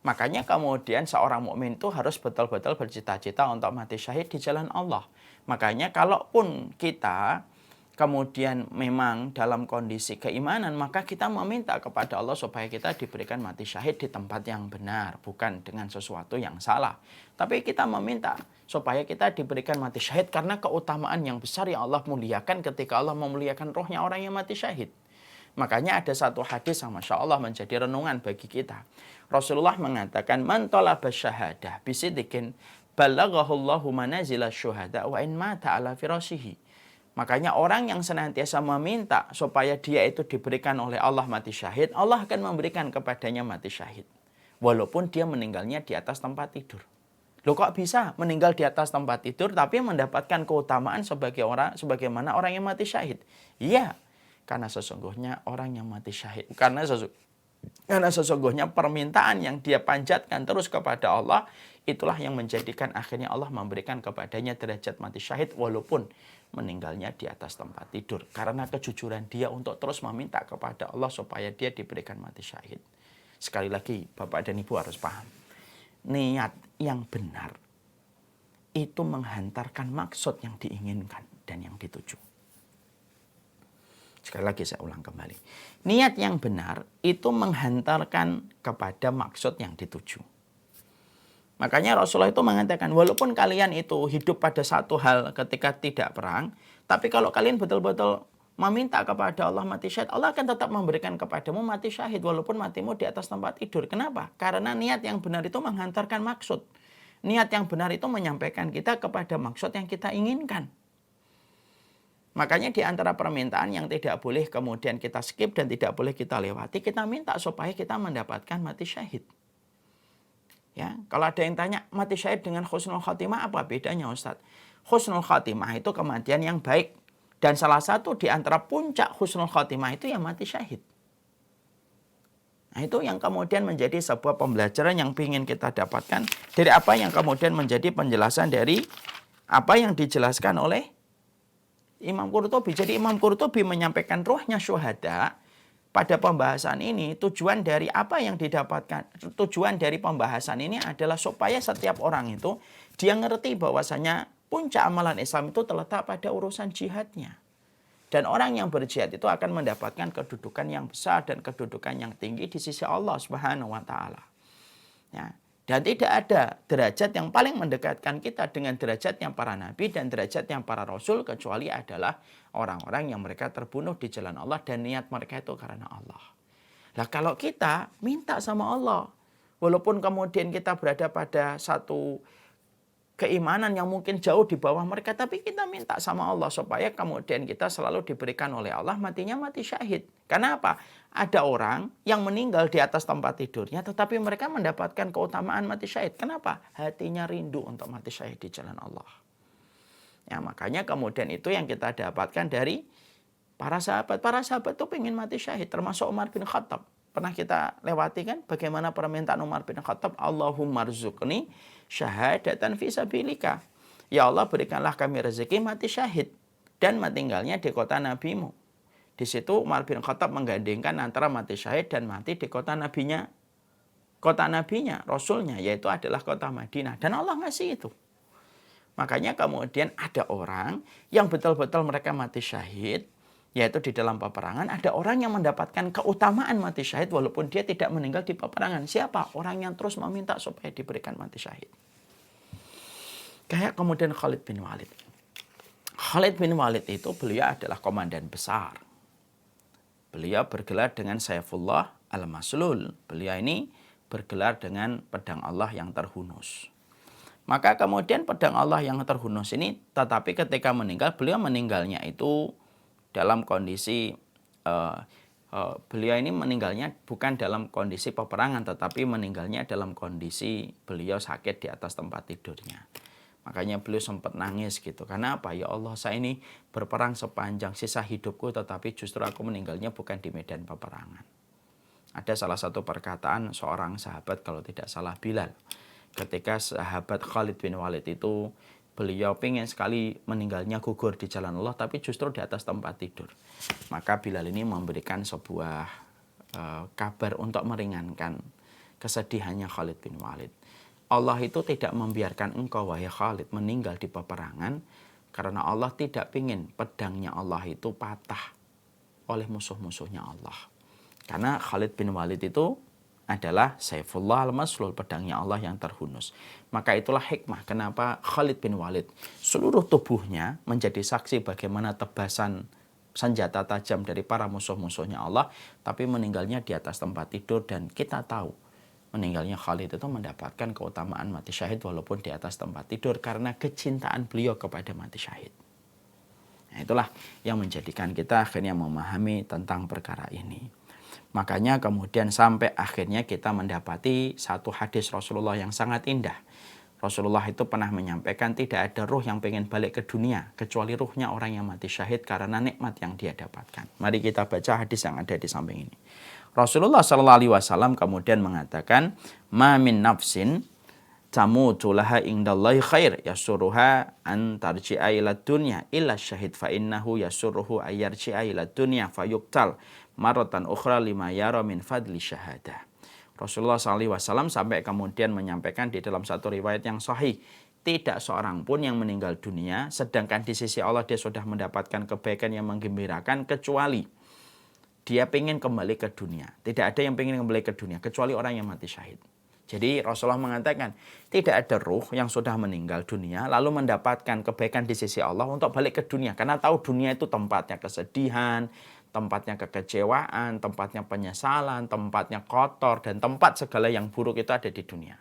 Speaker 4: Makanya kemudian seorang mukmin itu harus betul-betul bercita-cita untuk mati syahid di jalan Allah. Makanya kalaupun kita kemudian memang dalam kondisi keimanan, maka kita meminta kepada Allah supaya kita diberikan mati syahid di tempat yang benar, bukan dengan sesuatu yang salah. Tapi kita meminta supaya kita diberikan mati syahid karena keutamaan yang besar yang Allah muliakan ketika Allah memuliakan rohnya orang yang mati syahid. Makanya ada satu hadis yang Masya Allah menjadi renungan bagi kita. Rasulullah mengatakan, man talaba syahadah bisidikin balaghahullahu manazila syuhada wa in mata ala firashihi. Makanya orang yang senantiasa meminta supaya dia itu diberikan oleh Allah mati syahid, Allah akan memberikan kepadanya mati syahid. Walaupun dia meninggalnya di atas tempat tidur. Loh, kok bisa meninggal di atas tempat tidur tapi mendapatkan keutamaan sebagaimana orang yang mati syahid? Iya, karena sesungguhnya orang yang mati syahid,
Speaker 3: Karena sesungguhnya permintaan yang dia panjatkan terus kepada Allah, itulah yang menjadikan akhirnya Allah memberikan kepadanya derajat mati syahid walaupun meninggalnya di atas tempat tidur. Karena kejujuran dia untuk terus meminta kepada Allah supaya dia diberikan mati syahid. Sekali lagi, Bapak dan Ibu harus paham. Niat yang benar itu menghantarkan maksud yang diinginkan dan yang dituju. Sekali lagi saya ulang kembali. Niat yang benar itu menghantarkan kepada maksud yang dituju. Makanya Rasulullah itu mengatakan, walaupun kalian itu hidup pada satu hal ketika tidak perang, tapi kalau kalian betul-betul meminta kepada Allah mati syahid, Allah akan tetap memberikan kepadamu mati syahid walaupun matimu di atas tempat tidur. Kenapa? Karena niat yang benar itu menghantarkan maksud. Niat yang benar itu menyampaikan kita kepada maksud yang kita inginkan. Makanya di antara permintaan yang tidak boleh kemudian kita skip dan tidak boleh kita lewati, kita minta supaya kita mendapatkan mati syahid. Ya, kalau ada yang tanya, mati syahid dengan husnul khatimah apa bedanya, Ustadz? Husnul khatimah itu kematian yang baik. Dan salah satu di antara puncak husnul khatimah itu yang mati syahid. Nah, itu yang kemudian menjadi sebuah pembelajaran yang ingin kita dapatkan dari apa yang kemudian menjadi penjelasan dari apa yang dijelaskan oleh Imam Qurtubi. Jadi Imam Qurtubi menyampaikan ruhnya syuhada pada pembahasan ini. Tujuan dari apa yang didapatkan, tujuan dari pembahasan ini adalah supaya setiap orang itu dia ngerti bahwasanya puncak amalan Islam itu terletak pada urusan jihadnya. Dan orang yang berjihad itu akan mendapatkan kedudukan yang besar dan kedudukan yang tinggi di sisi Allah Subhanahu wa taala. Ya. Dan tidak ada derajat yang paling mendekatkan kita dengan derajat yang para nabi dan derajat yang para rasul kecuali adalah orang-orang yang mereka terbunuh di jalan Allah dan niat mereka itu karena Allah. Nah, kalau kita minta sama Allah, walaupun kemudian kita berada pada satu keimanan yang mungkin jauh di bawah mereka, tapi kita minta sama Allah supaya kemudian kita selalu diberikan oleh Allah matinya mati syahid. Karena apa? Ada orang yang meninggal di atas tempat tidurnya, tetapi mereka mendapatkan keutamaan mati syahid. Kenapa? Hatinya rindu untuk mati syahid di jalan Allah. Ya, makanya kemudian itu yang kita dapatkan dari para sahabat. Para sahabat itu pengen mati syahid, termasuk Umar bin Khattab. Pernah kita lewati kan bagaimana permintaan Umar bin Khattab, Allahumma rzuqni syahadatan fi sabilika. Ya Allah, berikanlah kami rezeki mati syahid dan tinggalnya di kota nabimu. Di situ Umar bin Khattab menggandengkan antara mati syahid dan mati di kota nabinya, rasulnya, yaitu adalah kota Madinah. Dan Allah ngasih itu. Makanya kemudian ada orang yang betul-betul mereka mati syahid, yaitu di dalam peperangan. Ada orang yang mendapatkan keutamaan mati syahid walaupun dia tidak meninggal di peperangan. Siapa? Orang yang terus meminta supaya diberikan mati syahid. Kayak kemudian Khalid bin Walid. Khalid bin Walid itu beliau adalah komandan besar. Beliau bergelar dengan Saifullah al-Maslul. Beliau ini bergelar dengan pedang Allah yang terhunus. Maka kemudian pedang Allah yang terhunus ini, tetapi ketika meninggal, beliau meninggalnya itu dalam kondisi, beliau ini meninggalnya bukan dalam kondisi peperangan, tetapi meninggalnya dalam kondisi beliau sakit di atas tempat tidurnya. Makanya beliau sempat nangis gitu. Karena apa? Ya Allah, saya ini berperang sepanjang sisa hidupku, tetapi justru aku meninggalnya bukan di medan peperangan. Ada salah satu perkataan seorang sahabat, kalau tidak salah Bilal. Ketika sahabat Khalid bin Walid itu, beliau pengen sekali meninggalnya gugur di jalan Allah, tapi justru di atas tempat tidur. Maka Bilal ini memberikan sebuah kabar untuk meringankan kesedihannya Khalid bin Walid. Allah itu tidak membiarkan engkau, wahai Khalid, meninggal di peperangan, karena Allah tidak ingin pedangnya Allah itu patah oleh musuh-musuhnya Allah. Karena Khalid bin Walid itu adalah Saifullah al-Maslul, pedangnya Allah yang terhunus. Maka itulah hikmah kenapa Khalid bin Walid seluruh tubuhnya menjadi saksi bagaimana tebasan senjata tajam dari para musuh-musuhnya Allah, tapi meninggalnya di atas tempat tidur. Dan kita tahu meninggalnya Khalid itu mendapatkan keutamaan mati syahid walaupun di atas tempat tidur karena kecintaan beliau kepada mati syahid. Nah, itulah yang menjadikan kita akhirnya memahami tentang perkara ini. Makanya kemudian sampai akhirnya kita mendapati satu hadis Rasulullah yang sangat indah. Rasulullah itu pernah menyampaikan tidak ada ruh yang pengen balik ke dunia kecuali ruhnya orang yang mati syahid karena nikmat yang dia dapatkan. Mari kita baca hadis yang ada di samping ini. Rasulullah Shallallahu Alaihi Wasallam kemudian mengatakan, "Ma min nafsin tamutu laha indallahi khair yasuruha an tarji'a ila dunya illa syahid fa innahu yasuruhu ayyarji'a ila dunya fayuqtal maratan ukhra lima yara min fadli syahadah." Rasulullah SAW sampai kemudian menyampaikan di dalam satu riwayat yang sahih, tidak seorang pun yang meninggal dunia sedangkan di sisi Allah dia sudah mendapatkan kebaikan yang menggembirakan kecuali dia pengen kembali ke dunia. Tidak ada yang pengen kembali ke dunia kecuali orang yang mati syahid. Jadi Rasulullah mengatakan tidak ada ruh yang sudah meninggal dunia lalu mendapatkan kebaikan di sisi Allah untuk balik ke dunia. Karena tahu dunia itu tempatnya kesedihan, tempatnya kekecewaan, tempatnya penyesalan, tempatnya kotor, dan tempat segala yang buruk itu ada di dunia.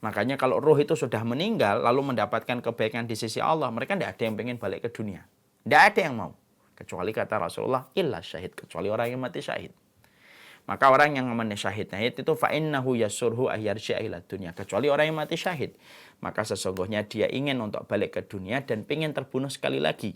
Speaker 3: Makanya kalau ruh itu sudah meninggal lalu mendapatkan kebaikan di sisi Allah, mereka tidak ada yang pengen balik ke dunia. Tidak ada yang mau. Kecuali kata Rasulullah, illa syahid, kecuali orang yang mati syahid. Maka orang yang mati syahid itu fa'innahu yasurhu ayyarji'a ila dunya, kecuali orang yang mati syahid. Maka sesungguhnya dia ingin untuk balik ke dunia dan ingin terbunuh sekali lagi.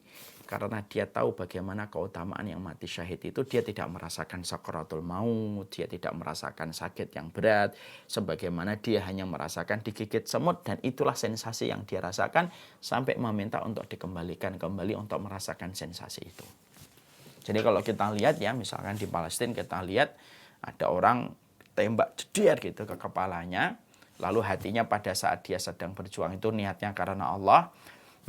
Speaker 3: Karena dia tahu bagaimana keutamaan yang mati syahid itu, dia tidak merasakan sakaratul maut, dia tidak merasakan sakit yang berat, sebagaimana dia hanya merasakan digigit semut, dan itulah sensasi yang dia rasakan sampai meminta untuk dikembalikan kembali untuk merasakan sensasi itu. Jadi kalau kita lihat ya, misalkan di Palestina kita lihat ada orang tembak jeder gitu ke kepalanya, lalu hatinya pada saat dia sedang berjuang itu niatnya karena Allah,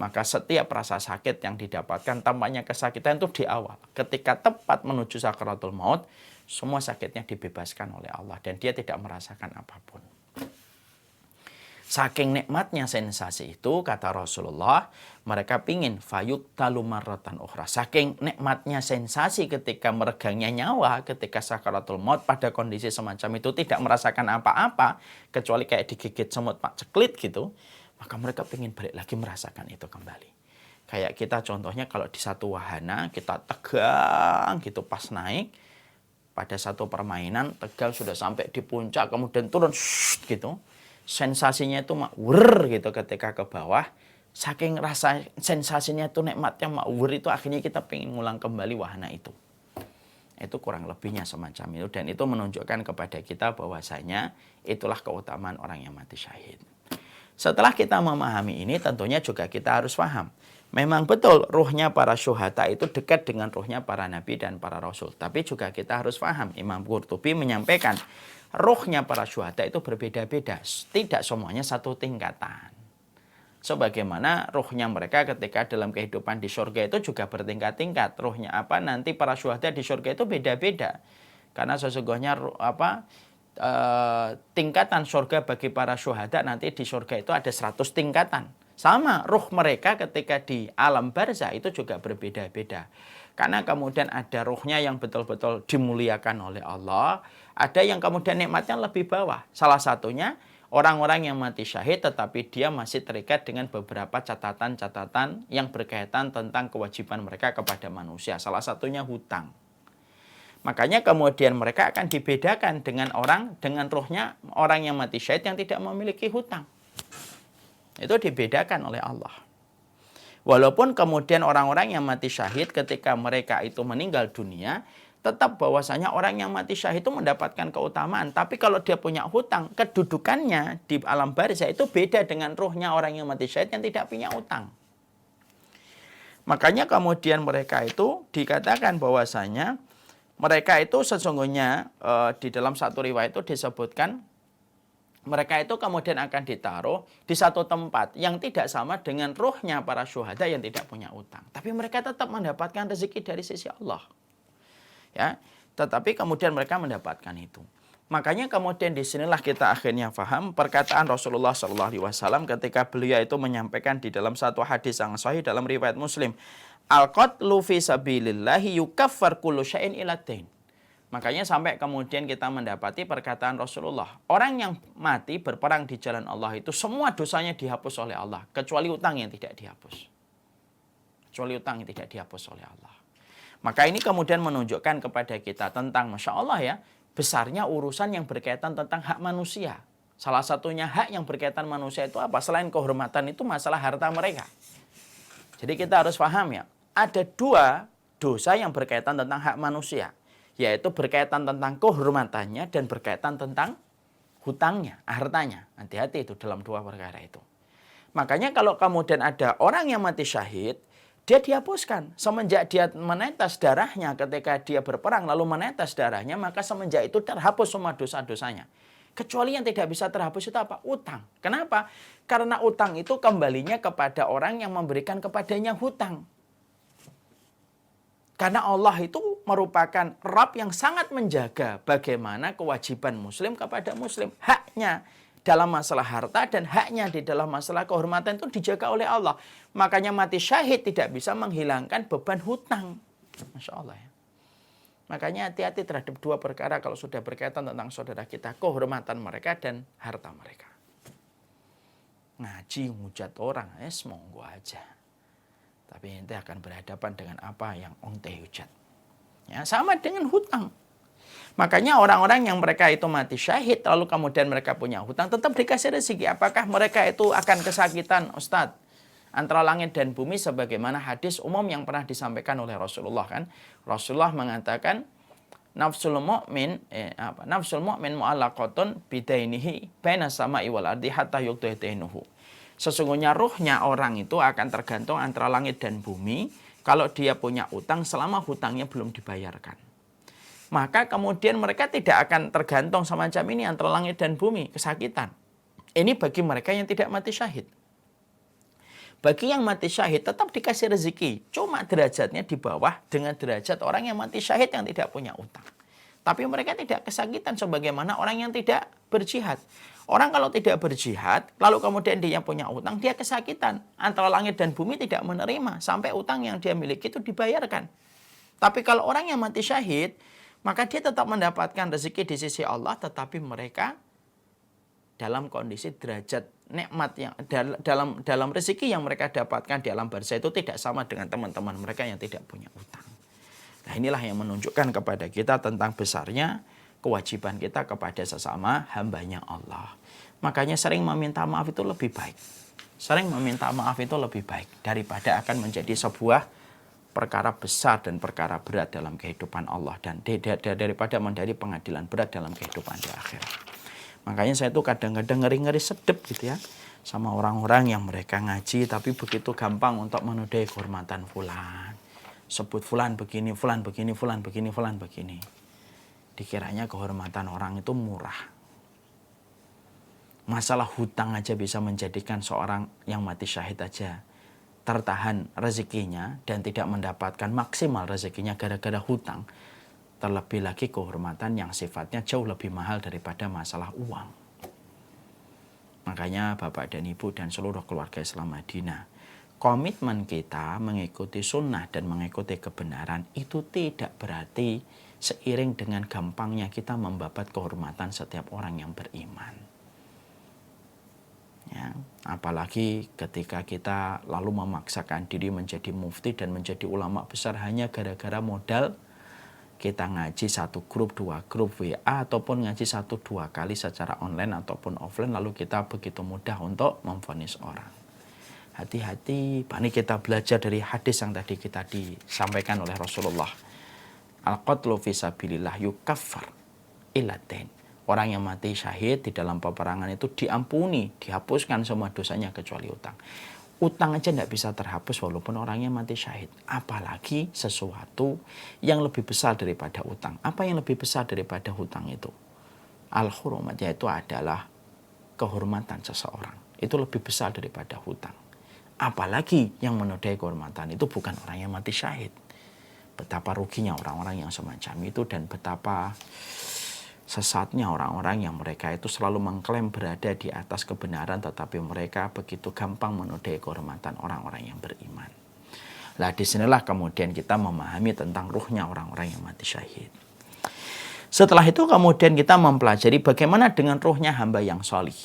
Speaker 3: maka setiap rasa sakit yang didapatkan tampaknya kesakitan itu di awal. Ketika tepat menuju sakaratul maut, semua sakitnya dibebaskan oleh Allah dan dia tidak merasakan apapun. Saking nikmatnya sensasi itu, kata Rasulullah, mereka pingin fayuqtalu marratan ukhra. Saking nikmatnya sensasi ketika meregangnya nyawa, ketika sakaratul maut pada kondisi semacam itu tidak merasakan apa-apa, kecuali kayak digigit semut pak ceklit gitu, maka mereka pengen balik lagi merasakan itu kembali. Kayak kita contohnya kalau di satu wahana, kita tegang gitu pas naik, pada satu permainan, tegang sudah sampai di puncak, kemudian turun gitu. Sensasinya itu makwur gitu ketika ke bawah. Saking rasa sensasinya itu nikmatnya makwur itu, akhirnya kita pengen ngulang kembali wahana itu. Itu kurang lebihnya semacam itu. Dan itu menunjukkan kepada kita bahwasanya itulah keutamaan orang yang mati syahid. Setelah kita memahami ini, tentunya juga kita harus paham. Memang betul ruhnya para syuhada itu dekat dengan ruhnya para nabi dan para rasul. Tapi juga kita harus paham, Imam Qurtubi menyampaikan, ruhnya para syuhada itu berbeda-beda. Tidak semuanya satu tingkatan. Sebagaimana ruhnya mereka ketika dalam kehidupan di surga itu juga bertingkat-tingkat. Ruhnya apa nanti para syuhada di surga itu beda-beda. Karena sesungguhnya tingkatan surga bagi para syuhada nanti di surga itu ada 100 tingkatan. Sama ruh mereka ketika di alam barzah itu juga berbeda-beda. Karena kemudian ada ruhnya yang betul-betul dimuliakan oleh Allah, ada yang kemudian nikmatnya lebih bawah. Salah satunya orang-orang yang mati syahid tetapi dia masih terikat dengan beberapa catatan-catatan yang berkaitan tentang kewajiban mereka kepada manusia. Salah satunya hutang. Makanya kemudian mereka akan dibedakan dengan ruhnya orang yang mati syahid yang tidak memiliki hutang. Itu dibedakan oleh Allah. Walaupun kemudian orang-orang yang mati syahid ketika mereka itu meninggal dunia, tetap bahwasanya orang yang mati syahid itu mendapatkan keutamaan. Tapi kalau dia punya hutang, kedudukannya di alam barzah itu beda dengan ruhnya orang yang mati syahid yang tidak punya hutang. Makanya kemudian mereka itu dikatakan bahwasanya mereka itu sesungguhnya di dalam satu riwayat itu disebutkan mereka itu kemudian akan ditaruh di satu tempat yang tidak sama dengan ruhnya para syuhada yang tidak punya utang. Tapi mereka tetap mendapatkan rezeki dari sisi Allah. Ya, tetapi kemudian mereka mendapatkan itu. Makanya kemudian disinilah kita akhirnya paham perkataan Rasulullah SAW ketika beliau itu menyampaikan di dalam satu hadis yang sahih dalam riwayat Muslim, al-qatlu fi sabilillahi yukaffar kullu syai'in ila dain. Makanya sampai kemudian kita mendapati perkataan Rasulullah, orang yang mati berperang di jalan Allah itu semua dosanya dihapus oleh Allah, kecuali utang yang tidak dihapus. Kecuali utang yang tidak dihapus oleh Allah. Maka ini kemudian menunjukkan kepada kita tentang, Masya Allah ya, besarnya urusan yang berkaitan tentang hak manusia. Salah satunya hak yang berkaitan manusia itu apa? Selain kehormatan itu masalah harta mereka. Jadi kita harus paham ya, ada dua dosa yang berkaitan tentang hak manusia. yaitu berkaitan tentang kehormatannya dan berkaitan tentang hutangnya, hartanya. Hati-hati itu dalam dua perkara itu. Makanya kalau kemudian ada orang yang mati syahid, dia dihapuskan. Semenjak dia menetes darahnya ketika dia berperang lalu menetes darahnya, maka semenjak itu terhapus semua dosa-dosanya. Kecuali yang tidak bisa terhapus itu apa? Utang. Kenapa? Karena utang itu kembalinya kepada orang yang memberikan kepadanya hutang. Karena Allah itu merupakan Rabb yang sangat menjaga bagaimana kewajiban muslim kepada muslim. Haknya dalam masalah harta dan haknya di dalam masalah kehormatan itu dijaga oleh Allah. Makanya mati syahid tidak bisa menghilangkan beban hutang. Masya Allah ya. Makanya hati-hati terhadap dua perkara kalau sudah berkaitan tentang saudara kita. Kehormatan mereka dan harta mereka. Ngaji hujat orang, monggo aja. Tapi ente akan berhadapan dengan apa yang ente hujat. Ya, sama dengan hutang. Makanya orang-orang yang mereka itu mati syahid, lalu kemudian mereka punya hutang, tetap dikasih rezeki. Apakah mereka itu akan kesakitan, Ustadz? Antara langit dan bumi sebagaimana hadis umum yang pernah disampaikan oleh Rasulullah kan. Rasulullah mengatakan, nafsul mu'min mu'allaqatun bidainihi baina sama'i wal ardi hatta yuqda dainuhu. Sesungguhnya ruhnya orang itu akan tergantung antara langit dan bumi kalau dia punya utang selama hutangnya belum dibayarkan. Maka kemudian mereka tidak akan tergantung semacam ini antara langit dan bumi, kesakitan. Ini bagi mereka yang tidak mati syahid. Bagi yang mati syahid tetap dikasih rezeki, cuma derajatnya di bawah dengan derajat orang yang mati syahid yang tidak punya utang. Tapi mereka tidak kesakitan sebagaimana orang yang tidak berjihad. Orang kalau tidak berjihad, lalu kemudian dia punya utang, dia kesakitan. Antara langit dan bumi tidak menerima sampai utang yang dia miliki itu dibayarkan. Tapi kalau orang yang mati syahid, maka dia tetap mendapatkan rezeki di sisi Allah, tetapi mereka dalam kondisi derajat nikmat yang dalam rezeki yang mereka dapatkan di alam barzah itu tidak sama dengan teman-teman mereka yang tidak punya utang. Nah, inilah yang menunjukkan kepada kita tentang besarnya kewajiban kita kepada sesama hambanya Allah. Makanya sering meminta maaf itu lebih baik. Sering meminta maaf itu lebih baik daripada akan menjadi sebuah perkara besar dan perkara berat dalam kehidupan Allah dan daripada menjadi pengadilan berat dalam kehidupan di akhirat. Makanya saya tuh kadang-kadang ngeri-ngeri sedep gitu ya sama orang-orang yang mereka ngaji tapi begitu gampang untuk menodai kehormatan fulan. Sebut fulan begini, fulan begini, fulan begini, fulan begini. Dikiranya kehormatan orang itu murah. Masalah hutang aja bisa menjadikan seorang yang mati syahid aja tertahan rezekinya dan tidak mendapatkan maksimal rezekinya gara-gara hutang. Terlebih lagi kehormatan yang sifatnya jauh lebih mahal daripada masalah uang. Makanya Bapak dan Ibu dan seluruh keluarga Islam Madinah, komitmen kita mengikuti sunnah dan mengikuti kebenaran itu tidak berarti seiring dengan gampangnya kita membabat kehormatan setiap orang yang beriman. Ya, apalagi ketika kita lalu memaksakan diri menjadi mufti dan menjadi ulama besar hanya gara-gara modal kita ngaji satu grup, dua grup WA ataupun ngaji 1-2 kali secara online ataupun offline lalu kita begitu mudah untuk memvonis orang. Hati-hati, ini kita belajar dari hadis yang tadi kita disampaikan oleh Rasulullah. Al-qatlu fisabilillah yukaffar ilatain. Orang yang mati syahid di dalam peperangan itu diampuni, dihapuskan semua dosanya kecuali utang. Utang aja tidak bisa terhapus walaupun orangnya mati syahid. Apalagi sesuatu yang lebih besar daripada utang. Apa yang lebih besar daripada hutang itu? Al-hurumat, yaitu adalah kehormatan seseorang. Itu lebih besar daripada hutang. Apalagi yang menodai kehormatan itu bukan orang yang mati syahid. Betapa ruginya orang-orang yang semacam itu dan betapa sesatnya orang-orang yang mereka itu selalu mengklaim berada di atas kebenaran tetapi mereka begitu gampang menodai kehormatan orang-orang yang beriman. Nah, disinilah kemudian kita memahami tentang ruhnya orang-orang yang mati syahid. Setelah itu kemudian kita mempelajari bagaimana dengan ruhnya hamba yang solih.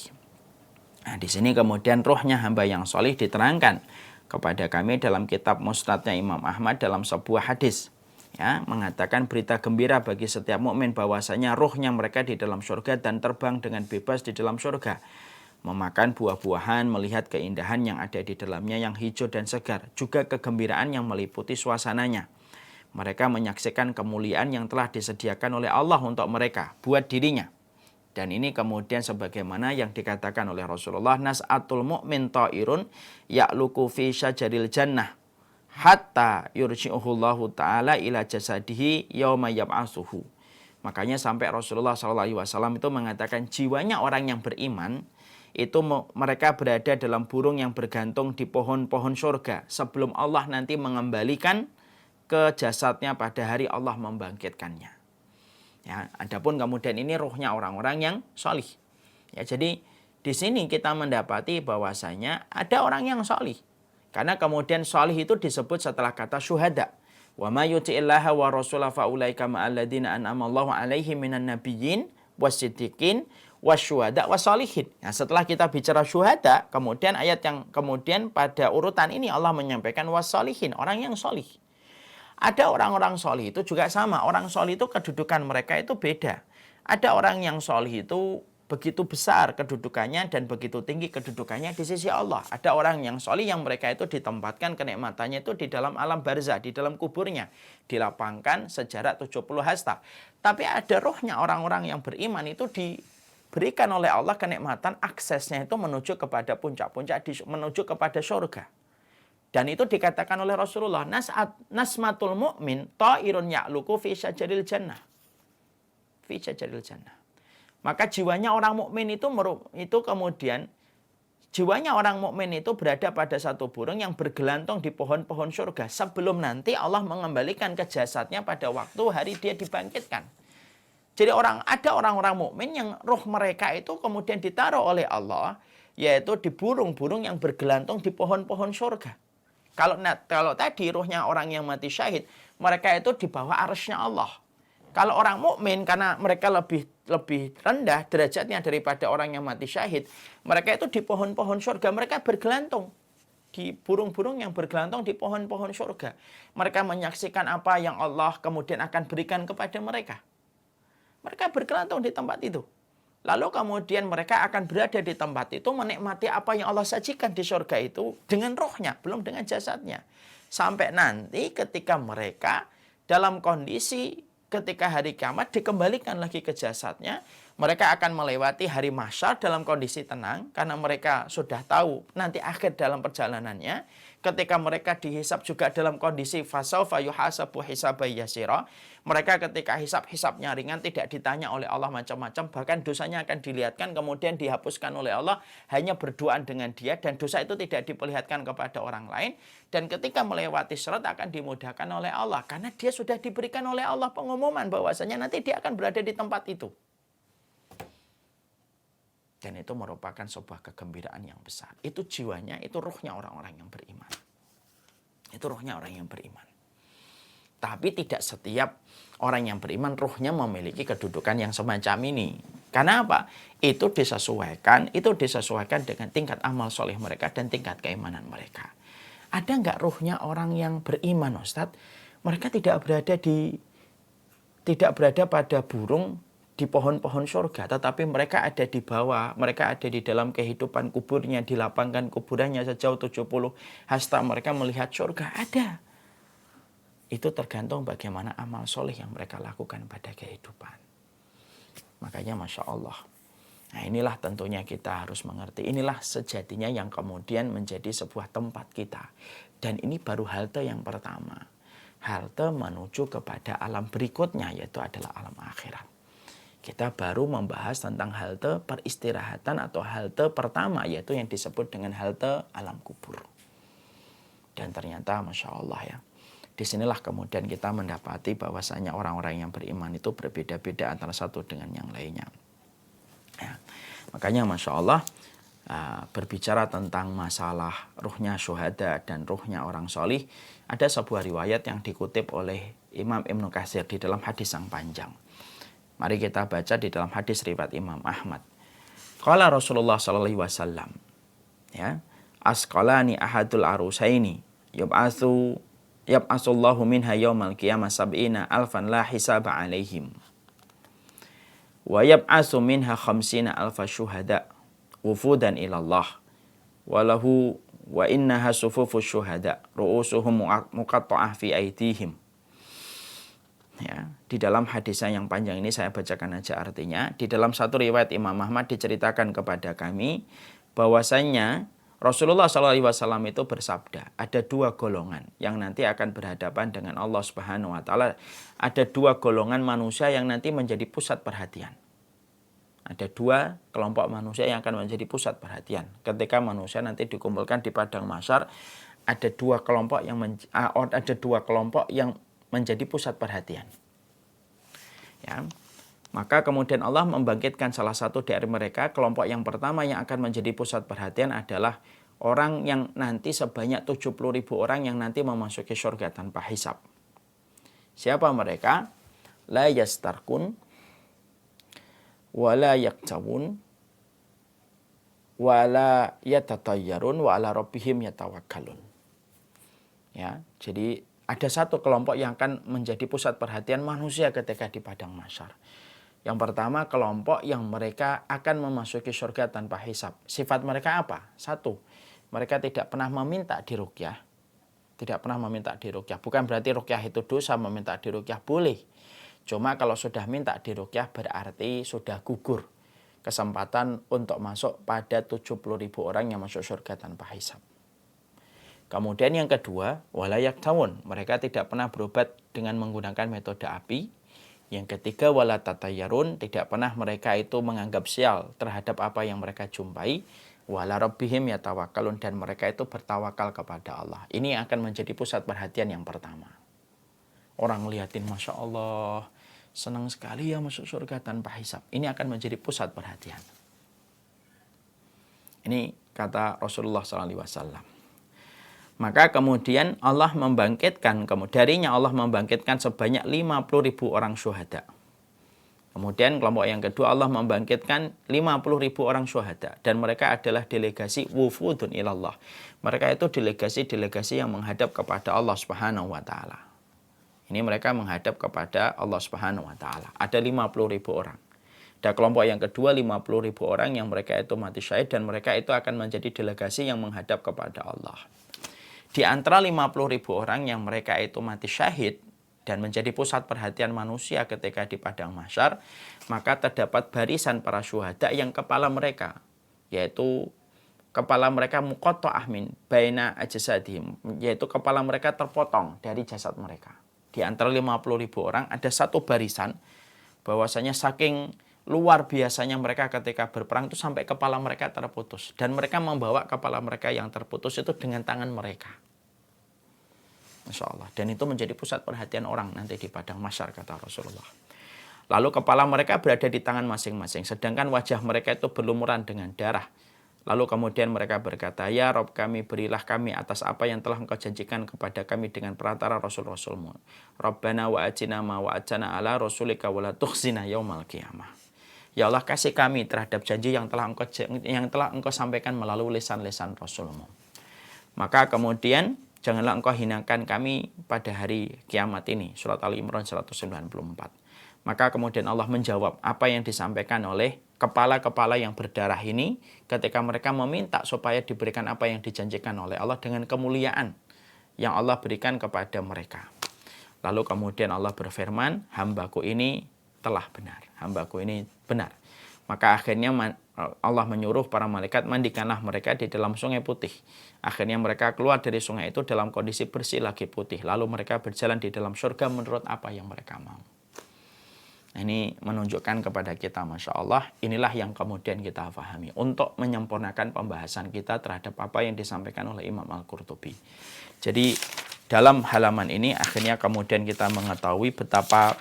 Speaker 3: Nah, di sini kemudian ruhnya hamba yang solih diterangkan kepada kami dalam kitab Musnadnya Imam Ahmad dalam sebuah hadis. Ya, mengatakan berita gembira bagi setiap mukmin bahwasanya ruhnya mereka di dalam surga dan terbang dengan bebas di dalam surga. Memakan buah-buahan, melihat keindahan yang ada di dalamnya yang hijau dan segar. Juga kegembiraan yang meliputi suasananya. Mereka menyaksikan kemuliaan yang telah disediakan oleh Allah untuk mereka, buat dirinya. Dan ini kemudian sebagaimana yang dikatakan oleh Rasulullah, nas'atul mu'min ta'irun ya'luku fi syajaril jannah hatta yurji'uhullahu ta'ala ila jasadihi yawma yab'asuhu. Makanya sampai Rasulullah SAW itu mengatakan jiwanya orang yang beriman itu mereka berada dalam burung yang bergantung di pohon-pohon surga sebelum Allah nanti mengembalikan ke jasadnya pada hari Allah membangkitkannya. Ya, adapun kemudian ini ruhnya orang-orang yang solih. Ya, jadi di sini kita mendapati bahwasanya ada orang yang solih. Karena kemudian solih itu disebut setelah kata syuhada. Wa ma yuti'illaha wa rasulahu fa ulaika ma'alladzina an'amallahu 'alaihim minan nabiyyin wasiddiqin wasyuhada wasolihin. Nah, setelah kita bicara syuhada, kemudian ayat yang kemudian pada urutan ini Allah menyampaikan wasolihin, orang yang solih. Ada orang-orang solih itu juga sama. Orang solih itu kedudukan mereka itu beda. Ada orang yang solih itu begitu besar kedudukannya dan begitu tinggi kedudukannya di sisi Allah. Ada orang yang solih yang mereka itu ditempatkan kenikmatannya itu di dalam alam barzah, di dalam kuburnya. Dilapangkan sejarak 70 hasta. Tapi ada rohnya orang-orang yang beriman itu diberikan oleh Allah kenikmatan aksesnya itu menuju kepada puncak-puncak, menuju kepada surga. Dan itu dikatakan oleh Rasulullah, nasmatul mu'min ta'irun ya'luku fi syajaril jannah. Fi syajaril jannah. Maka jiwanya orang mukmin itu kemudian jiwanya orang mukmin itu berada pada satu burung yang bergelantung di pohon-pohon surga sebelum nanti Allah mengembalikan ke jasadnya pada waktu hari dia dibangkitkan. Jadi ada orang-orang mukmin yang roh mereka itu kemudian ditaruh oleh Allah yaitu di burung-burung yang bergelantung di pohon-pohon surga. Kalau tadi ruhnya orang yang mati syahid, mereka itu di bawah arsy-Nya Allah. Kalau orang mukmin karena mereka lebih rendah derajatnya daripada orang yang mati syahid, mereka itu di pohon-pohon surga, mereka bergelantung di burung-burung yang bergelantung di pohon-pohon surga. Mereka menyaksikan apa yang Allah kemudian akan berikan kepada mereka. Mereka bergelantung di tempat itu. Lalu kemudian mereka akan berada di tempat itu menikmati apa yang Allah sajikan di surga itu dengan rohnya, belum dengan jasadnya. Sampai nanti ketika mereka dalam kondisi ketika hari kiamat dikembalikan lagi ke jasadnya, mereka akan melewati hari mahsyar dalam kondisi tenang karena mereka sudah tahu nanti akhir dalam perjalanannya. Ketika mereka dihisab juga dalam kondisi fasaufa yuhasabu hisaban yasira. Mereka ketika hisab-hisabnya ringan, tidak ditanya oleh Allah macam-macam, bahkan dosanya akan dilihatkan kemudian dihapuskan oleh Allah, hanya berdoa dengan dia dan dosa itu tidak diperlihatkan kepada orang lain. Dan ketika melewati sirat akan dimudahkan oleh Allah karena dia sudah diberikan oleh Allah pengumuman bahwasanya nanti dia akan berada di tempat itu. Dan itu merupakan sebuah kegembiraan yang besar. Itu jiwanya, itu ruhnya orang-orang yang beriman. Itu ruhnya orang yang beriman. Tapi tidak setiap orang yang beriman ruhnya memiliki kedudukan yang semacam ini. Karena apa? Itu disesuaikan dengan tingkat amal soleh mereka dan tingkat keimanan mereka. Ada nggak ruhnya orang yang beriman, Ustadz? Mereka tidak berada pada burung di pohon-pohon surga, tetapi mereka ada di bawah, mereka ada di dalam kehidupan kuburnya, dilapangkan kuburannya sejauh 70 hasta, mereka melihat surga, ada. Itu tergantung bagaimana amal soleh yang mereka lakukan pada kehidupan. Makanya Masya Allah. Nah inilah tentunya kita harus mengerti, inilah sejatinya yang kemudian menjadi sebuah tempat kita. Dan ini baru halte yang pertama. Halte menuju kepada alam berikutnya, yaitu adalah alam akhirat. Kita baru membahas tentang halte peristirahatan atau halte pertama, yaitu yang disebut dengan halte alam kubur. Dan ternyata Masya Allah ya, disinilah kemudian kita mendapati bahwasanya orang-orang yang beriman itu berbeda-beda antara satu dengan yang lainnya. Ya, makanya Masya Allah berbicara tentang masalah ruhnya syuhada dan ruhnya orang solih, ada sebuah riwayat yang dikutip oleh Imam Ibnu Katsir di dalam hadis yang panjang. Mari kita baca di dalam hadis riwayat Imam Ahmad. Qala Rasulullah sallallahu alaihi wasallam, ya, asqalani ahadul arusaini yab'atsullahu minha yaumal qiyamah sab'ina alfan la hisaba alaihim. Wa yab'atsu minha khamsina alfa syuhada wufudan ilallah. Walahu wa innaha sufufu syuhada ru'usuhum muqatta'ah fi aydihim. Ya, di dalam hadisnya yang panjang ini saya bacakan aja artinya. Di dalam satu riwayat Imam Ahmad diceritakan kepada kami bahwasanya Rasulullah SAW itu bersabda, ada dua golongan yang nanti akan berhadapan dengan Allah Subhanahu wa taala. Ada dua golongan manusia yang nanti menjadi pusat perhatian. Ada dua kelompok manusia yang akan menjadi pusat perhatian. Ketika manusia nanti dikumpulkan di padang mahsyar, ada dua kelompok yang menjadi pusat perhatian. Ya. Maka kemudian Allah membangkitkan salah satu dari mereka. Kelompok yang pertama yang akan menjadi pusat perhatian adalah orang yang nanti sebanyak 70.000 orang yang nanti memasuki surga tanpa hisab. Siapa mereka? La yastarkun wala yaktawun wala yatatayyarun wa ala rabbihim yatawakkalun. Ya, jadi ada satu kelompok yang akan menjadi pusat perhatian manusia ketika di padang mahsyar. Yang pertama, kelompok yang mereka akan memasuki surga tanpa hisab. Sifat mereka apa? Satu, mereka tidak pernah meminta diruqyah. Tidak pernah meminta diruqyah. Bukan berarti ruqyah itu dosa, meminta diruqyah boleh. Cuma kalau sudah minta diruqyah berarti sudah gugur kesempatan untuk masuk pada 70.000 orang yang masuk surga tanpa hisab. Kemudian yang kedua, wala yaktawun. Mereka tidak pernah berobat dengan menggunakan metode api. Yang ketiga, wala tatayyarun. Tidak pernah mereka itu menganggap sial terhadap apa yang mereka jumpai. Wala rabbihim yatawakkalun. Dan mereka itu bertawakal kepada Allah. Ini akan menjadi pusat perhatian yang pertama. Orang lihatin, Masya Allah, senang sekali ya masuk surga tanpa hisab. Ini akan menjadi pusat perhatian. Ini kata Rasulullah SAW. Maka kemudian Allah membangkitkan, darinya Allah membangkitkan sebanyak 50.000 orang syuhada. Kemudian kelompok yang kedua Allah membangkitkan 50.000 orang syuhada. Dan mereka adalah delegasi wufudun ilallah. Mereka itu delegasi-delegasi yang menghadap kepada Allah Subhanahu wa ta'ala. Ini mereka menghadap kepada Allah Subhanahu wa ta'ala. Ada 50.000 orang. Dan kelompok yang kedua 50.000 orang yang mereka itu mati syahid. Dan mereka itu akan menjadi delegasi yang menghadap kepada Allah. Di antara 50.000 orang yang mereka itu mati syahid dan menjadi pusat perhatian manusia ketika di padang mahsyar, maka terdapat barisan para syuhada yang kepala mereka, yaitu kepala mereka muqatta'ah min baina ajsadihim, yaitu kepala mereka terpotong dari jasad mereka. Di antara 50.000 orang ada satu barisan, bahwasanya saking luar biasanya mereka ketika berperang itu sampai kepala mereka terputus. Dan mereka membawa kepala mereka yang terputus itu dengan tangan mereka. Masya Allah. Dan itu menjadi pusat perhatian orang nanti di padang mahsyar, kata Rasulullah. Lalu kepala mereka berada di tangan masing-masing. Sedangkan wajah mereka itu berlumuran dengan darah. Lalu kemudian mereka berkata, ya Rabb kami, berilah kami atas apa yang telah Engkau janjikan kepada kami dengan perantara Rasul-Rasulmu. Rabbana wa atina ma wa'adtana ala rasulika wa la tukhzina yaumal qiyamah. Ya Allah, kasih kami terhadap janji yang telah Engkau sampaikan melalui lisan-lisan Rasulmu. Maka kemudian janganlah Engkau hinakan kami pada hari kiamat ini. Surat Ali Imran 194. Maka kemudian Allah menjawab apa yang disampaikan oleh kepala-kepala yang berdarah ini ketika mereka meminta supaya diberikan apa yang dijanjikan oleh Allah dengan kemuliaan yang Allah berikan kepada mereka. Lalu kemudian Allah berfirman, hambaku ini telah benar. Hambaku ini benar. Maka akhirnya Allah menyuruh para malaikat, mandikanlah mereka di dalam sungai putih. Akhirnya mereka keluar dari sungai itu dalam kondisi bersih lagi putih. Lalu mereka berjalan di dalam surga menurut apa yang mereka mau. Ini menunjukkan kepada kita, Masya Allah, inilah yang kemudian kita pahami untuk menyempurnakan pembahasan kita terhadap apa yang disampaikan oleh Imam Al-Qurtubi. Jadi dalam halaman ini akhirnya kemudian kita mengetahui betapa